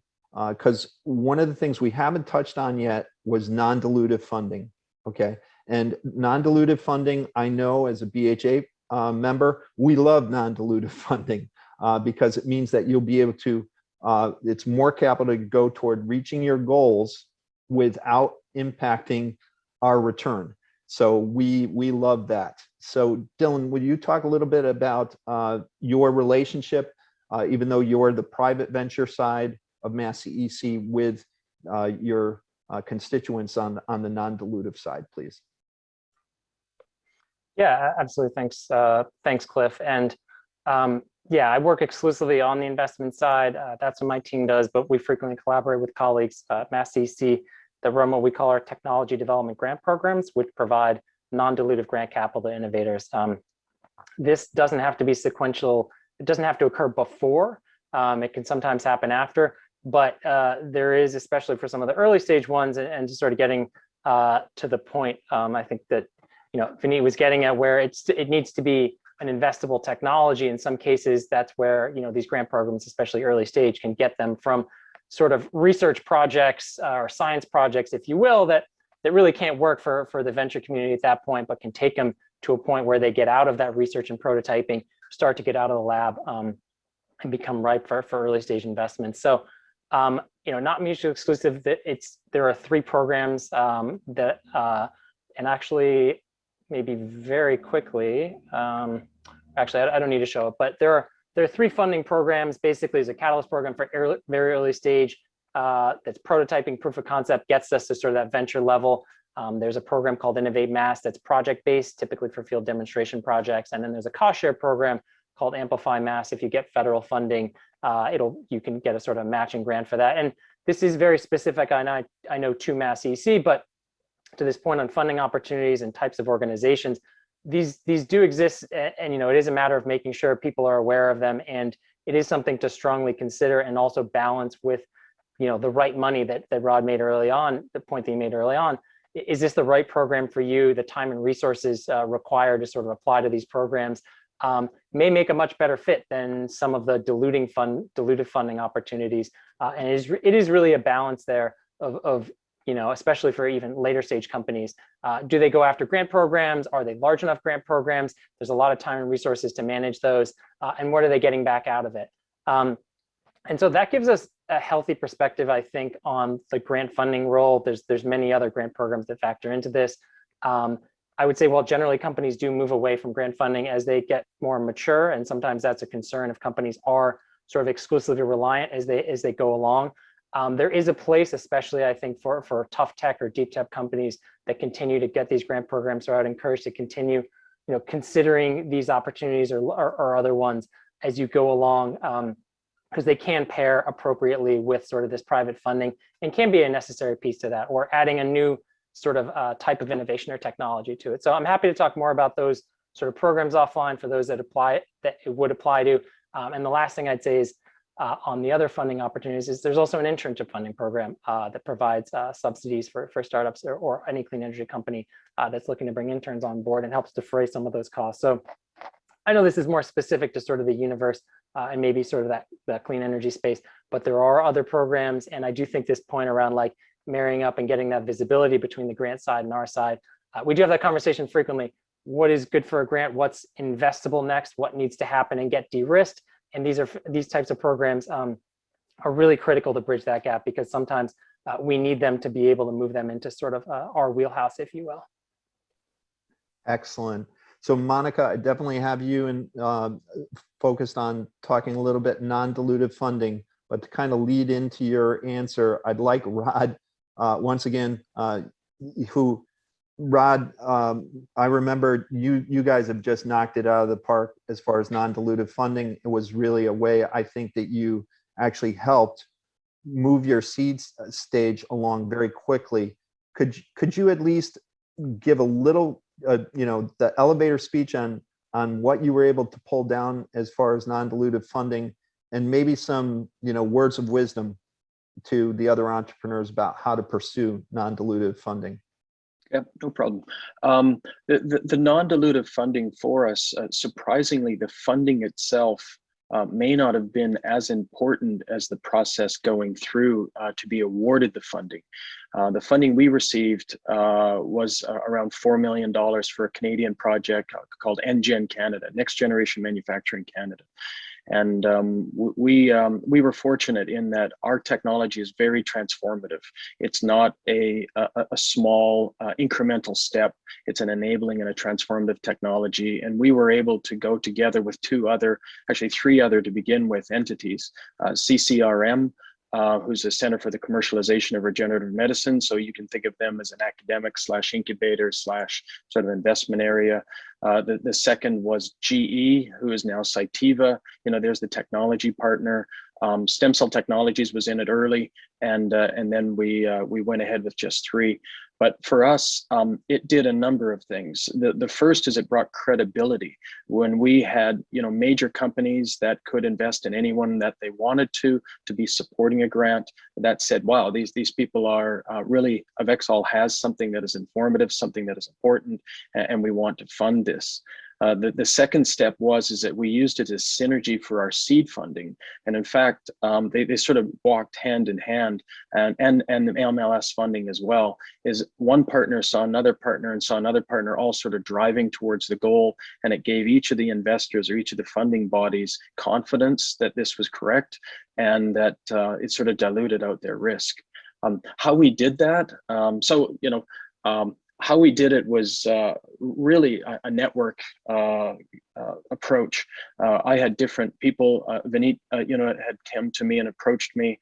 because one of the things we haven't touched on yet was non-dilutive funding. Okay. And non-dilutive funding, I know as a BHA member, we love non-dilutive funding because it means that you'll be able to, it's more capital to go toward reaching your goals without impacting our return. So we love that. So Dylan, would you talk a little bit about your relationship, even though you're the private venture side of Mass CEC, with your constituents on the non-dilutive side, please? Yeah, absolutely. Thanks, thanks, Cliff. And yeah, I work exclusively on the investment side. That's what my team does, but we frequently collaborate with colleagues at Mass CEC that run what we call our technology development grant programs, which provide non-dilutive grant capital to innovators. This doesn't have to be sequential. It doesn't have to occur before. It can sometimes happen after, but there is, especially for some of the early stage ones, and just sort of getting to the point, I think that, you know, Vineet was getting at, where it needs to be an investable technology. In some cases, that's where, you know, these grant programs, especially early stage, can get them from sort of research projects or science projects, if you will, that really can't work for the venture community at that point, but can take them to a point where they get out of that research and prototyping, start to get out of the lab, and become ripe for early stage investments. So, you know, not mutually exclusive. There are 3 programs that, and actually, maybe very quickly, actually, I don't need to show it, but there are 3 funding programs. Basically, there's a catalyst program for very early stage that's prototyping, proof of concept, gets us to sort of that venture level. There's a program called Innovate Mass that's project-based, typically for field demonstration projects. And then there's a cost share program called Amplify Mass. If you get federal funding, you can get a sort of matching grant for that. And this is very specific, I know, to Mass CEC, but to this point on funding opportunities and types of organizations, these do exist, and you know, it is a matter of making sure people are aware of them, and it is something to strongly consider and also balance with, you know, the right money that Rod made early on, the point that he made early on. Is this the right program for you? The time and resources required to sort of apply to these programs may make a much better fit than some of the dilutive funding opportunities, and it is really a balance there of you know, especially for even later stage companies. Do they go after grant programs? Are they large enough grant programs? There's a lot of time and resources to manage those, and what are they getting back out of it? And so that gives us a healthy perspective, I think, on the grant funding role. There's many other grant programs that factor into this. I would say, well, generally companies do move away from grant funding as they get more mature, and sometimes that's a concern if companies are sort of exclusively reliant as they go along. There is a place, especially I think for tough tech or deep tech companies that continue to get these grant programs. So I would encourage to continue, you know, considering these opportunities or other ones as you go along, because they can pair appropriately with sort of this private funding and can be a necessary piece to that, or adding a new sort of type of innovation or technology to it. So I'm happy to talk more about those sort of programs offline for those that it would apply to. And the last thing I'd say is, on the other funding opportunities, is there's also an internship funding program that provides subsidies for startups or any clean energy company that's looking to bring interns on board, and helps defray some of those costs. So I know this is more specific to sort of the universe and maybe sort of that clean energy space, but there are other programs. And I do think this point around like marrying up and getting that visibility between the grant side and our side, we do have that conversation frequently. What is good for a grant? What's investable next? What needs to happen and get de-risked? And these types of programs are really critical to bridge that gap, because sometimes we need them to be able to move them into sort of our wheelhouse, if you will. Excellent. So Monica, I definitely have you focused on talking a little bit non-dilutive funding, but to kind of lead into your answer, I'd like Rod, once again, Rod, I remember you guys have just knocked it out of the park as far as non-dilutive funding. It was really a way, I think, that you actually helped move your seed stage along very quickly. Could you at least give a little, you know, the elevator speech on what you were able to pull down as far as non-dilutive funding, and maybe some, you know, words of wisdom to the other entrepreneurs about how to pursue non-dilutive funding? Yeah, no problem. The non-dilutive funding for us, surprisingly, the funding itself may not have been as important as the process going through to be awarded the funding. The funding we received was around $4 million for a Canadian project called NGen Canada, Next Generation Manufacturing Canada. And we were fortunate in that our technology is very transformative. It's not a small incremental step. It's an enabling and a transformative technology. And we were able to go together with three other to begin with entities, CCRM, who's a Center for the Commercialization of Regenerative Medicine. So you can think of them as an academic / incubator / sort of investment area. The second was GE, who is now Cytiva. There's the technology partner. Stem Cell Technologies was in it early, and then we went ahead with just 3. But for us, it did a number of things. The first is it brought credibility. When we had major companies that could invest in anyone that they wanted to be supporting a grant, that said, wow, these people are really, Avexol has something that is informative, something that is important, and we want to fund this. The second step is that we used it as synergy for our seed funding. And in fact, they sort of walked hand in hand, and the MLS funding as well, is one partner saw another partner and saw another partner all sort of driving towards the goal. And it gave each of the investors or each of the funding bodies confidence that this was correct and that it sort of diluted out their risk. How we did that, how we did it was really a network approach. I had different people. Vineet, had come to me and approached me.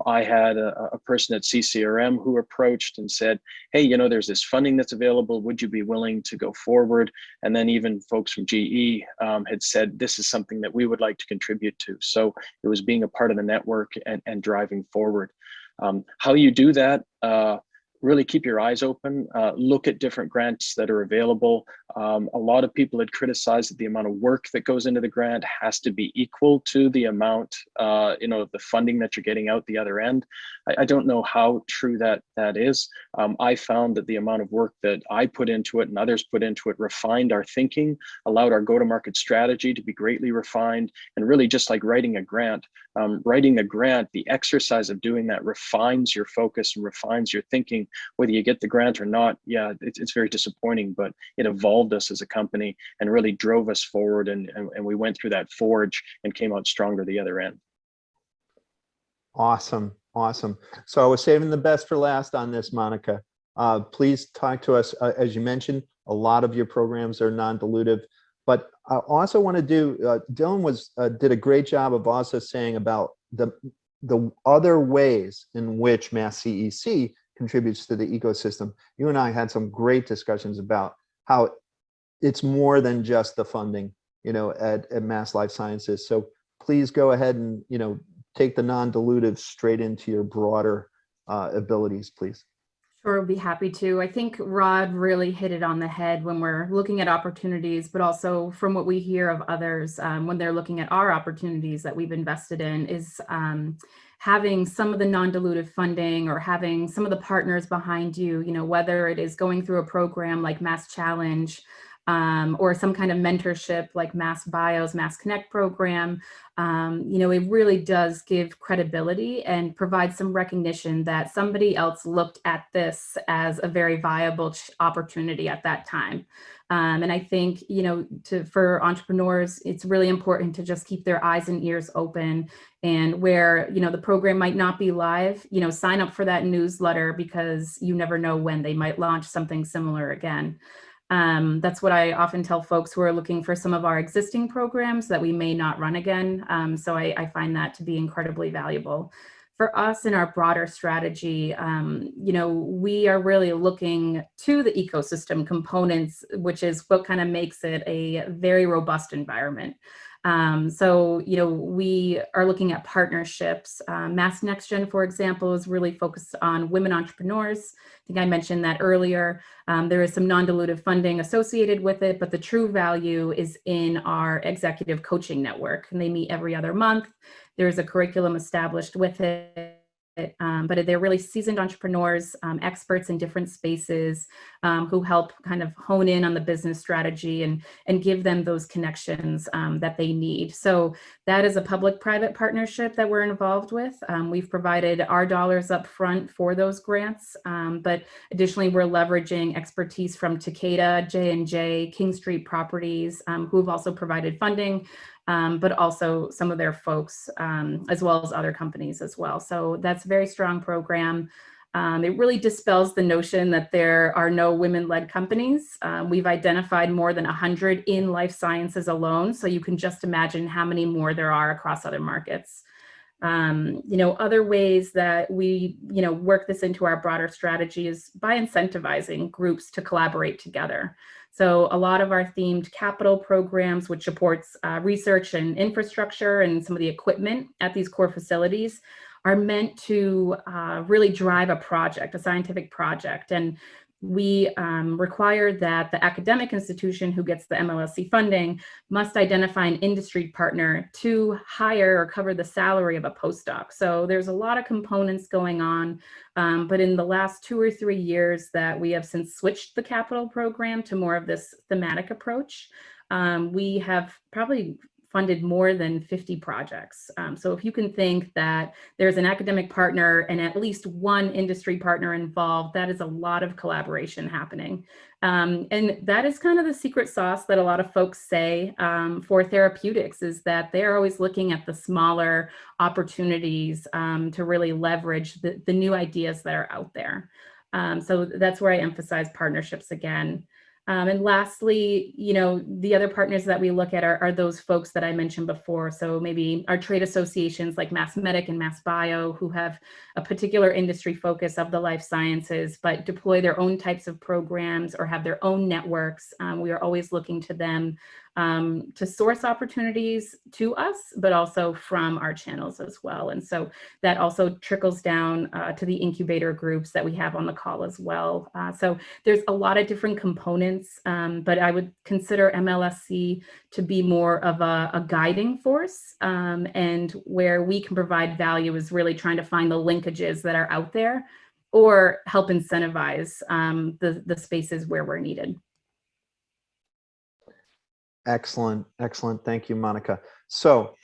I had a person at CCRM who approached and said, hey, there's this funding that's available. Would you be willing to go forward? And then even folks from GE had said, this is something that we would like to contribute to. So it was being a part of the network and driving forward. How you do that, really keep your eyes open, look at different grants that are available. A lot of people had criticized that the amount of work that goes into the grant has to be equal to the amount, the funding that you're getting out the other end. I don't know how true that is. I found that the amount of work that I put into it and others put into it refined our thinking, allowed our go-to-market strategy to be greatly refined, and really just like writing a grant, the exercise of doing that refines your focus and refines your thinking. Whether you get the grant or not, yeah, it's very disappointing, but it evolved us as a company and really drove us forward, and we went through that forge and came out stronger the other end. Awesome. So I was saving the best for last on this, Monica. Please talk to us. As you mentioned, a lot of your programs are non-dilutive, but I also want to do, Dylan did a great job of also saying about the other ways in which Mass CEC contributes to the ecosystem. You and I had some great discussions about how it's more than just the funding, at Mass Life Sciences. So please go ahead and, take the non-dilutive straight into your broader abilities, please. Sure, I'll be happy to. I think Rod really hit it on the head when we're looking at opportunities, but also from what we hear of others when they're looking at our opportunities that we've invested in is having some of the non-dilutive funding or having some of the partners behind you, whether it is going through a program like Mass Challenge or some kind of mentorship like Mass Bio's Mass Connect program. It really does give credibility and provide some recognition that somebody else looked at this as a very viable opportunity at that time. And I think, for entrepreneurs, it's really important to just keep their eyes and ears open, and where, the program might not be live, sign up for that newsletter, because you never know when they might launch something similar again. That's what I often tell folks who are looking for some of our existing programs that we may not run again. So I find that to be incredibly valuable. For us in our broader strategy, we are really looking to the ecosystem components, which is what kind of makes it a very robust environment. So we are looking at partnerships. Mass Next Gen, for example, is really focused on women entrepreneurs. I think I mentioned that earlier. There is some non-dilutive funding associated with it, but the true value is in our executive coaching network, and they meet every other month. There's a curriculum established with it. but they're really seasoned entrepreneurs, experts in different spaces, who help kind of hone in on the business strategy and give them those connections that they need. So that is a public-private partnership that we're involved with. We've provided our dollars up front for those grants, but additionally, we're leveraging expertise from Takeda, J&J, King Street Properties, who have also provided funding, but also some of their folks, as well as other companies as well. So that's a very strong program. It really dispels the notion that there are no women-led companies. We've identified more than 100 in life sciences alone, so you can just imagine how many more there are across other markets. Other ways that we, work this into our broader strategy is by incentivizing groups to collaborate together. So a lot of our themed capital programs, which supports research and infrastructure and some of the equipment at these core facilities, are meant to really drive a project, a scientific project. And we require that the academic institution who gets the MLSC funding must identify an industry partner to hire or cover the salary of a postdoc. So there's a lot of components going on, but in the last 2 or 3 years that we have since switched the capital program to more of this thematic approach, we have probably funded more than 50 projects. So if you can think that there's an academic partner and at least one industry partner involved, that is a lot of collaboration happening. And that is kind of the secret sauce that a lot of folks say for therapeutics, is that they're always looking at the smaller opportunities to really leverage the new ideas that are out there. So that's where I emphasize partnerships again. And lastly, the other partners that we look at are those folks that I mentioned before. So maybe our trade associations like MassMedic and MassBio, who have a particular industry focus of the life sciences, but deploy their own types of programs or have their own networks. We are always looking to them to source opportunities to us, but also from our channels as well. And so that also trickles down to the incubator groups that we have on the call as well. So there's a lot of different components, but I would consider MLSC to be more of a guiding force, and where we can provide value is really trying to find the linkages that are out there or help incentivize the spaces where we're needed. Excellent, excellent. Thank you, Monica. So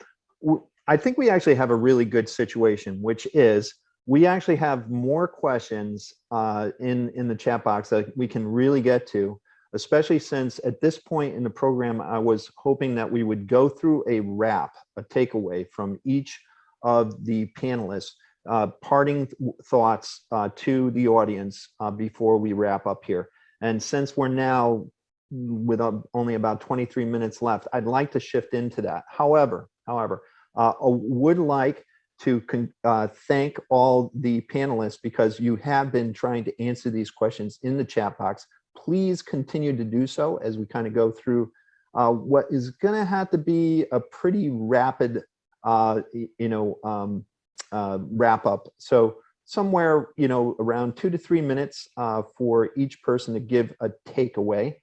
I think we actually have a really good situation, which is we actually have more questions in the chat box that we can really get to, especially since at this point in the program, I was hoping that we would go through a wrap, a takeaway from each of the panelists, parting thoughts to the audience before we wrap up here. And since we're now with only about 23 minutes left, I'd like to shift into that. However, I would like to thank all the panelists because you have been trying to answer these questions in the chat box. Please continue to do so as we kind of go through what is going to have to be a pretty rapid, wrap up. So somewhere, around 2 to 3 minutes for each person to give a takeaway.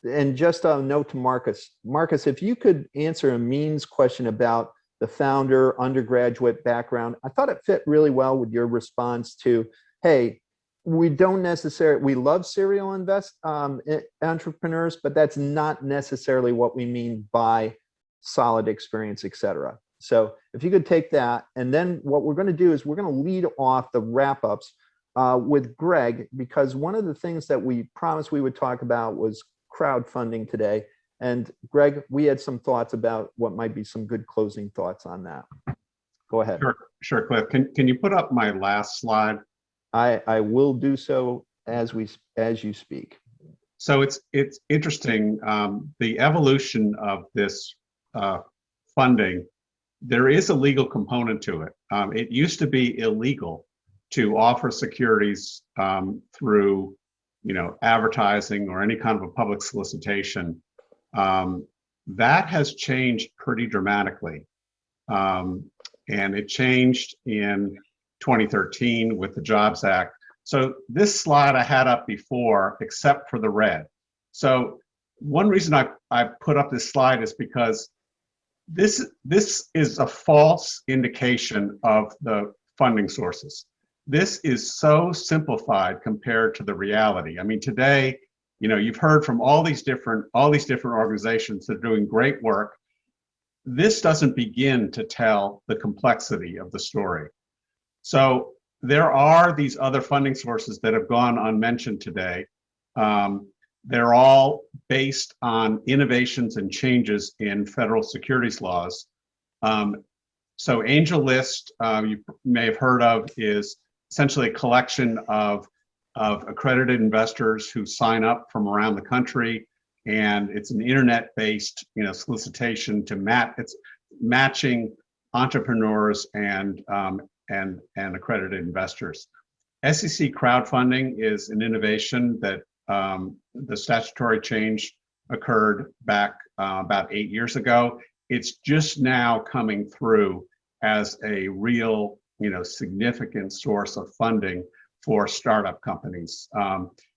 And just a note to Marcus. Marcus, if you could answer Amin's question about the founder, undergraduate background, I thought it fit really well with your response to, hey, we love serial entrepreneurs, but that's not necessarily what we mean by solid experience, etc. So if you could take that, and then what we're going to do is we're going to lead off the wrap-ups with Greg, because one of the things that we promised we would talk about was crowdfunding today. And Greg, we had some thoughts about what might be some good closing thoughts on that. Go ahead. Sure, Cliff. Can you put up my last slide? I will do so as you speak. So it's interesting, the evolution of this funding. There is a legal component to it. It used to be illegal to offer securities through, advertising or any kind of a public solicitation. That has changed pretty dramatically. And it changed in 2013 with the Jobs Act. So this slide I had up before, except for the red. So one reason I put up this slide is because this is a false indication of the funding sources. This is so simplified compared to the reality. I mean, today, you know, you've heard from all these different organizations that are doing great work. This doesn't begin to tell the complexity of the story. So there are these other funding sources that have gone unmentioned today. They're all based on innovations and changes in federal securities laws. So AngelList, you may have heard of, is essentially a collection of accredited investors who sign up from around the country, and it's an internet-based, you know, solicitation to matching entrepreneurs and accredited investors. SEC crowdfunding is an innovation that the statutory change occurred back about 8 years ago. It's just now coming through as a real, you know, significant source of funding for startup companies.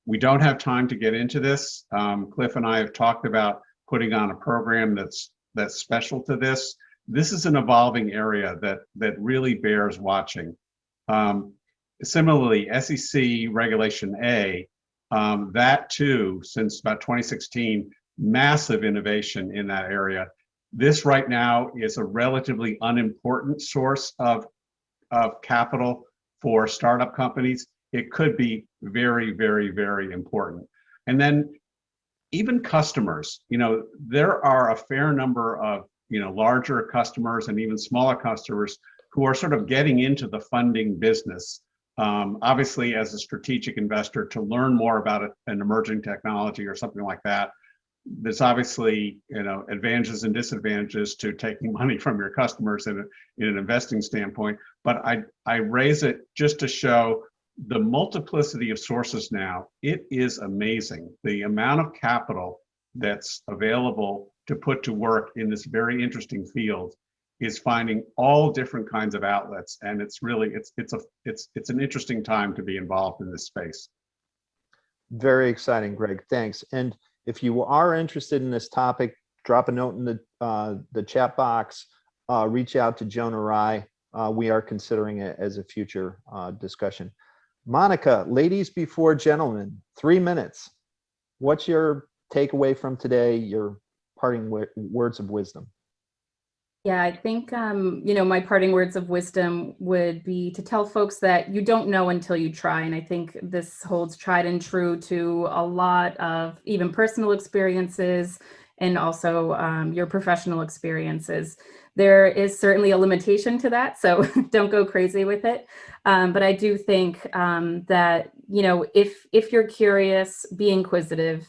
We don't have time to get into this. Cliff and I have talked about putting on a program that's special to this. This is an evolving area that really bears watching. Similarly, SEC Regulation A, that too, since about 2016, massive innovation in that area. This right now is a relatively unimportant source of capital for startup companies. It could be very, very, very important. And then even customers, you know, there are a fair number of, you know, larger customers and even smaller customers who are sort of getting into the funding business. Obviously, as a strategic investor, to learn more about an emerging technology or something like that, there's obviously, you know, advantages and disadvantages to taking money from your customers in an investing standpoint. But I raise it just to show the multiplicity of sources now. It is amazing the amount of capital that's available to put to work in this very interesting field is finding all different kinds of outlets, and it's really it's an interesting time to be involved in this space. Very exciting, Greg. Thanks. And if you are interested in this topic, drop a note in the chat box. Reach out to Joan or I. We are considering it as a future discussion. Monica, ladies before gentlemen, 3 minutes. What's your takeaway from today? Your parting words of wisdom? Yeah, I think, you know, my parting words of wisdom would be to tell folks that you don't know until you try. And I think this holds tried and true to a lot of even personal experiences and also your professional experiences. There is certainly a limitation to that, so don't go crazy with it. But I do think that, you know, if you're curious, be inquisitive.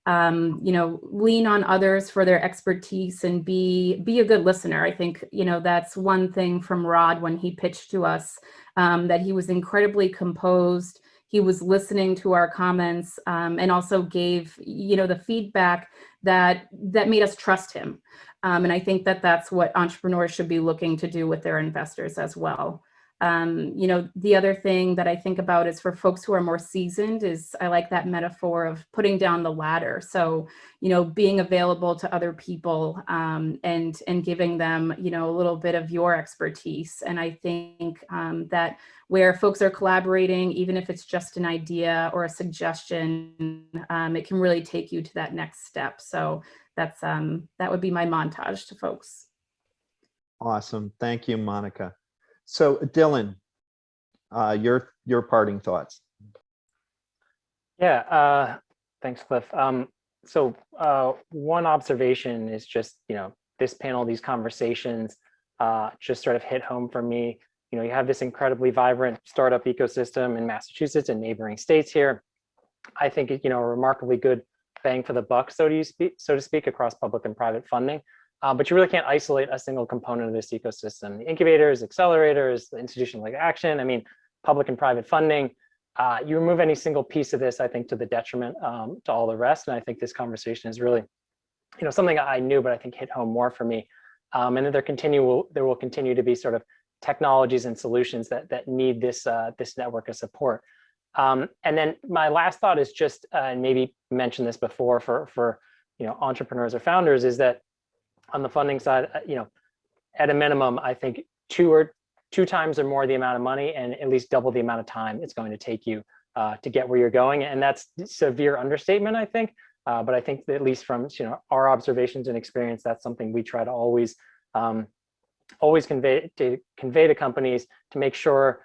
You know, lean on others for their expertise and be a good listener. I think, you know, that's one thing from Rod when he pitched to us, that he was incredibly composed. He was listening to our comments and also gave, you know, the feedback that made us trust him. And I think that that's what entrepreneurs should be looking to do with their investors as well. You know, the other thing that I think about is for folks who are more seasoned is I like that metaphor of putting down the ladder. So, you know, being available to other people and giving them, you know, a little bit of your expertise. And I think that where folks are collaborating, even if it's just an idea or a suggestion, it can really take you to that next step. So that's that would be my montage to folks. Awesome. Thank you, Monica. So Dylan, your parting thoughts. Yeah, thanks, Cliff. So one observation is just, you know, this panel, these conversations just sort of hit home for me. You know, you have this incredibly vibrant startup ecosystem in Massachusetts and neighboring states here. I think, you know, a remarkably good bang for the buck, so to speak, across public and private funding. But you really can't isolate a single component of this ecosystem. The incubators, accelerators, the institutional action, I mean, public and private funding, you remove any single piece of this, I think, to the detriment to all the rest. And I think this conversation is really, you know, something I knew, but I think hit home more for me. And then there will continue to be sort of technologies and solutions that need this network of support. And then my last thought is just, and maybe mentioned this before for you know, entrepreneurs or founders, is that on the funding side, you know, at a minimum, I think 2 or 2 times or more the amount of money and at least double the amount of time it's going to take you to get where you're going. And that's severe understatement, I think. But I think that at least from our observations and experience, that's something we try to always convey to companies to make sure.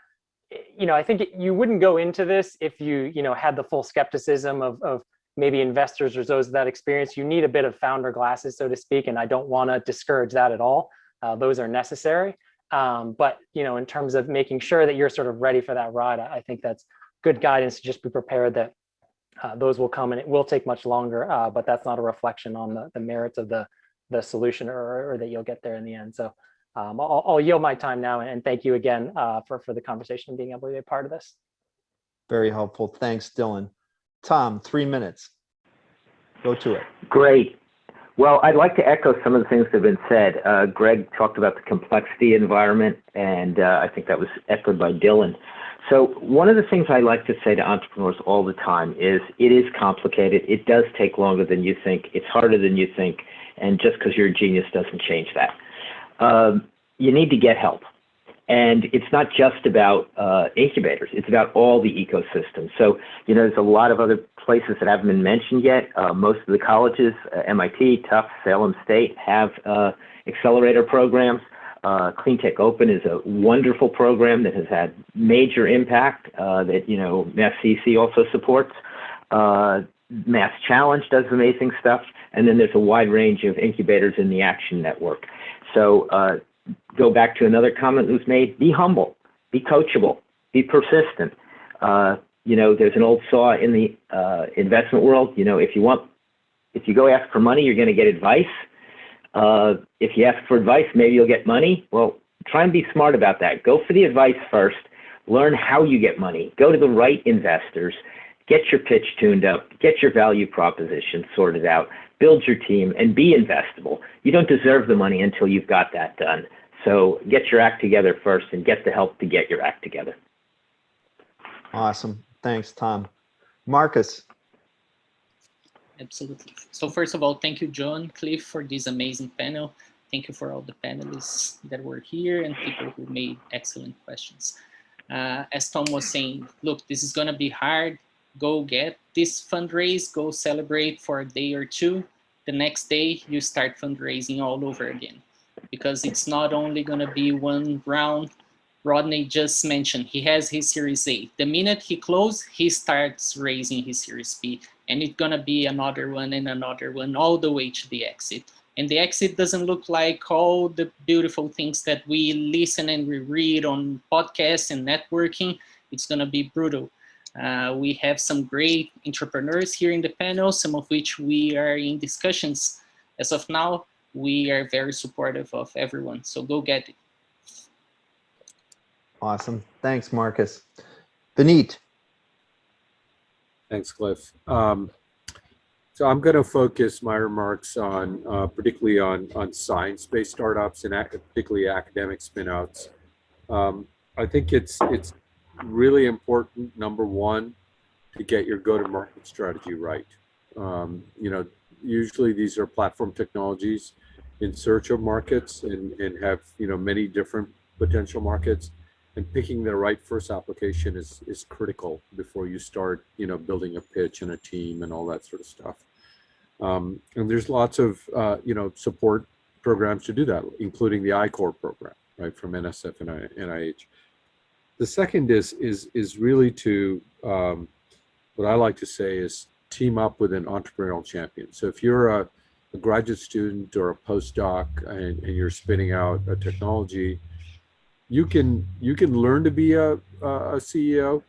I think you wouldn't go into this if you had the full skepticism of maybe investors or those that experience. You need a bit of founder glasses, so to speak, and I don't want to discourage that at all. Those are necessary. But in terms of making sure that you're sort of ready for that ride, I think that's good guidance to just be prepared that those will come, and it will take much longer, but that's not a reflection on the merits of the solution or that you'll get there in the end. So I'll yield my time now, and thank you again for the conversation and being able to be a part of this. Very helpful. Thanks, Dylan. Tom, 3 minutes. Go to it. Great. Well, I'd like to echo some of the things that have been said. Greg talked about the complexity environment, and I think that was echoed by Dylan. So one of the things I like to say to entrepreneurs all the time is it is complicated. It does take longer than you think. It's harder than you think. And just because you're a genius doesn't change that. You need to get help. And it's not just about incubators. It's about all the ecosystems. So, there's a lot of other places that haven't been mentioned yet. Most of the colleges, MIT, Tufts, Salem State, have accelerator programs. Cleantech Open is a wonderful program that has had major impact that, Mass CC also supports. Mass Challenge does amazing stuff. And then there's a wide range of incubators in the Action Network. So go back to another comment that was made, be humble, be coachable, be persistent. There's an old saw in the investment world, if you go ask for money, you're going to get advice. If you ask for advice, maybe you'll get money. Well, try and be smart about that. Go for the advice first. Learn how you get money. Go to the right investors. Get your pitch tuned up. Get your value proposition sorted out. Build your team and be investable. You don't deserve the money until you've got that done. So get your act together first and get the help to get your act together. Awesome. Thanks, Tom. Marcus. Absolutely. So first of all, thank you, John, Cliff, for this amazing panel. Thank you for all the panelists that were here and people who made excellent questions. As Tom was saying, look, this is going to be hard. Go get this fundraise, go celebrate for a day or two. The next day, you start fundraising all over again, because it's not only going to be one round. Rodney just mentioned he has his Series A. The minute he closes, he starts raising his Series B, and it's going to be another one and another one all the way to the exit. And the exit doesn't look like all the beautiful things that we listen and we read on podcasts and networking. It's going to be brutal. We have some great entrepreneurs here in the panel, some of which we are in discussions. As of now, we are very supportive of everyone. So go get it. Awesome. Thanks, Marcus. Vineet. Thanks, Cliff. So I'm going to focus my remarks on particularly on science-based startups and particularly academic spinouts. I think it's really important, number one, to get your go-to-market strategy right. Usually these are platform technologies in search of markets and have many different potential markets. And picking the right first application is critical before you start, building a pitch and a team and all that sort of stuff. And there's lots of, support programs to do that, including the I-Corps program, right, from NSF and NIH. The second is really to, what I like to say is team up with an entrepreneurial champion. So if you're a graduate student or a postdoc and you're spinning out a technology, you can learn to be a CEO,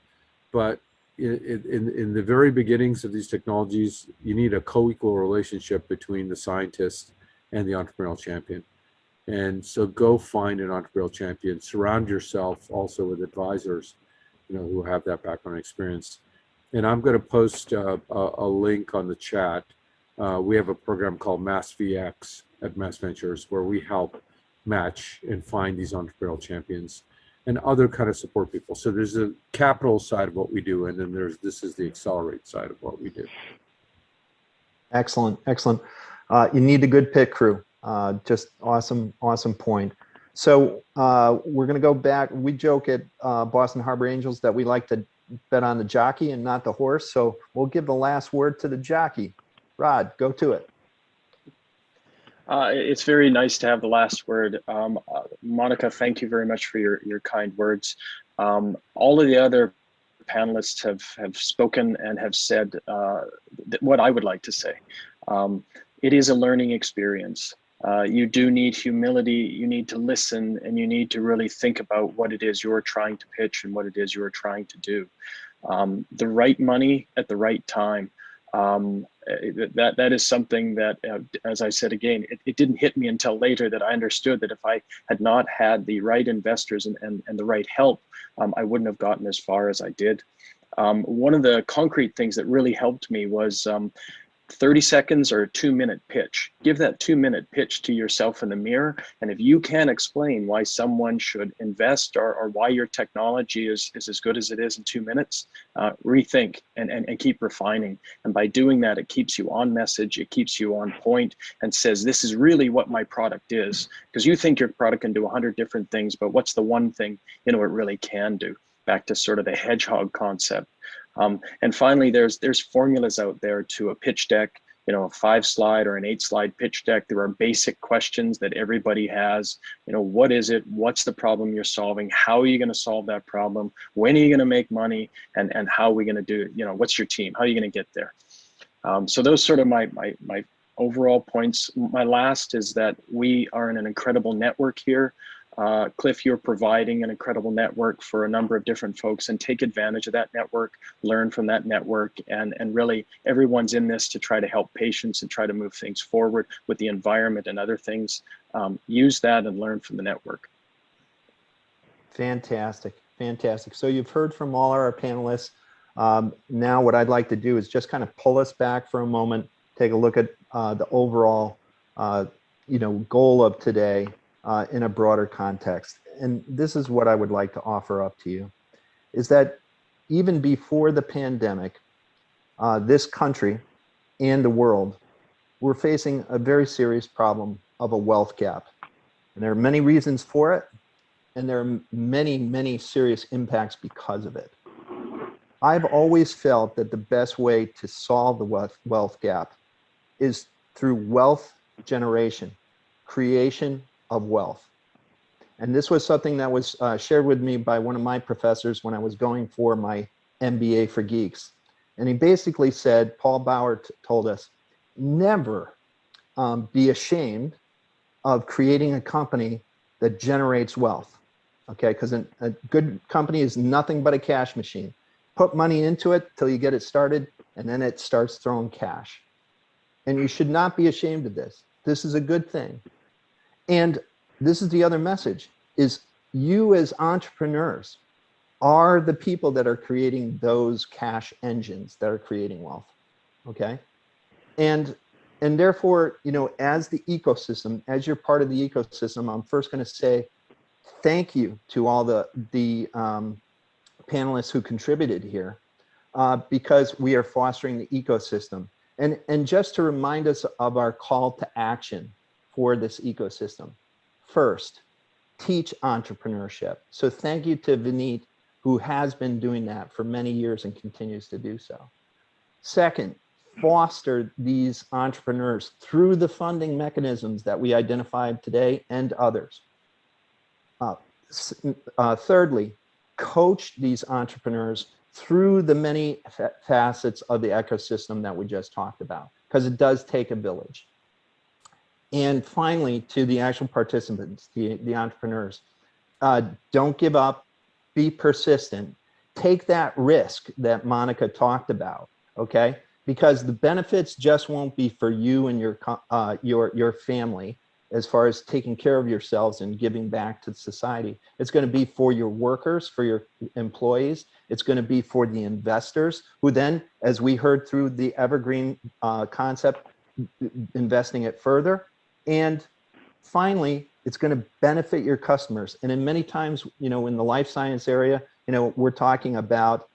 but in the very beginnings of these technologies, you need a co-equal relationship between the scientist and the entrepreneurial champion. And so go find an entrepreneurial champion, surround yourself also with advisors, who have that background experience. And I'm going to post a link on the chat. We have a program called MassVX at Mass Ventures where we help match and find these entrepreneurial champions and other kind of support people. So there's a capital side of what we do, and then this is the accelerate side of what we do. Excellent, excellent. You need a good pit crew. Just awesome point. So we're going to go back. We joke at Boston Harbor Angels that we like to bet on the jockey and not the horse. So we'll give the last word to the jockey. Rod, go to it. It's very nice to have the last word. Monica, thank you very much for your kind words. All of the other panelists have spoken and have said what I would like to say. It is a learning experience. You do need humility, you need to listen, and you need to really think about what it is you're trying to pitch and what it is you're trying to do. The right money at the right time. That is something that, as I said again, it didn't hit me until later that I understood that if I had not had the right investors and the right help, I wouldn't have gotten as far as I did. One of the concrete things that really helped me was 30 seconds or a 2-minute pitch. Give that 2-minute pitch to yourself in the mirror. And if you can't explain why someone should invest or why your technology is as good as it is in 2 minutes, rethink and keep refining. And by doing that, it keeps you on message, it keeps you on point and says, this is really what my product is. Because you think your product can do 100 different things, but what's the one thing it really can do? Back to sort of the hedgehog concept. And finally, there's formulas out there to a pitch deck, a 5-slide or an 8-slide pitch deck. There are basic questions that everybody has. What is it? What's the problem you're solving? How are you going to solve that problem? When are you going to make money? And how are we going to do it? What's your team? How are you going to get there? So those sort of my overall points. My last is that we are in an incredible network here. Cliff, you're providing an incredible network for a number of different folks, and take advantage of that network, learn from that network, and really everyone's in this to try to help patients and try to move things forward with the environment and other things. Use that and learn from the network. Fantastic, fantastic. So you've heard from all our panelists. Now what I'd like to do is just kind of pull us back for a moment, take a look at the overall goal of today. In a broader context. And this is what I would like to offer up to you, is that even before the pandemic, this country and the world were facing a very serious problem of a wealth gap. And there are many reasons for it, and there are many, many serious impacts because of it. I've always felt that the best way to solve the wealth gap is through wealth generation, creation of wealth. And this was something that was shared with me by one of my professors when I was going for my MBA for Geeks. And he basically said, Paul Bauer told us, never be ashamed of creating a company that generates wealth. Okay, because a good company is nothing but a cash machine. Put money into it till you get it started, and then it starts throwing cash. And you should not be ashamed of this. This is a good thing. And this is the other message, is you as entrepreneurs are the people that are creating those cash engines that are creating wealth, okay? And therefore, as the ecosystem, as you're part of the ecosystem, I'm first gonna say thank you to all the panelists who contributed here, because we are fostering the ecosystem. And just to remind us of our call to action for this ecosystem. First, teach entrepreneurship. So thank you to Vineet, who has been doing that for many years and continues to do so. Second, foster these entrepreneurs through the funding mechanisms that we identified today and others. Thirdly, coach these entrepreneurs through the many facets of the ecosystem that we just talked about, because it does take a village. And finally, to the actual participants, the entrepreneurs, don't give up, be persistent, take that risk that Monica talked about, okay? Because the benefits just won't be for you and your family as far as taking care of yourselves and giving back to society. It's going to be for your workers, for your employees. It's going to be for the investors who then, as we heard through the evergreen concept, investing it further. And finally, it's going to benefit your customers. And in many times, in the life science area, we're talking about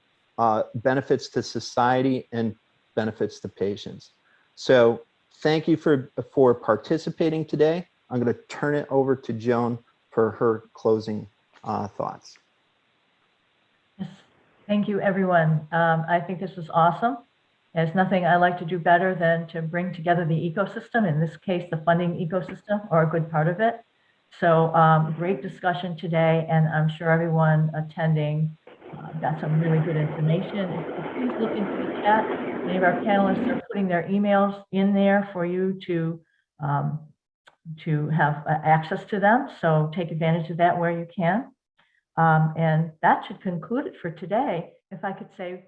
benefits to society and benefits to patients. So thank you for participating today. I'm going to turn it over to Joan for her closing thoughts. Yes. Thank you, everyone. I think this was awesome. There's nothing I like to do better than to bring together the ecosystem, in this case, the funding ecosystem, or a good part of it. So great discussion today, and I'm sure everyone attending got some really good information. Please look into the chat. Many of our panelists are putting their emails in there for you to have access to them. So take advantage of that where you can. And that should conclude it for today. If I could say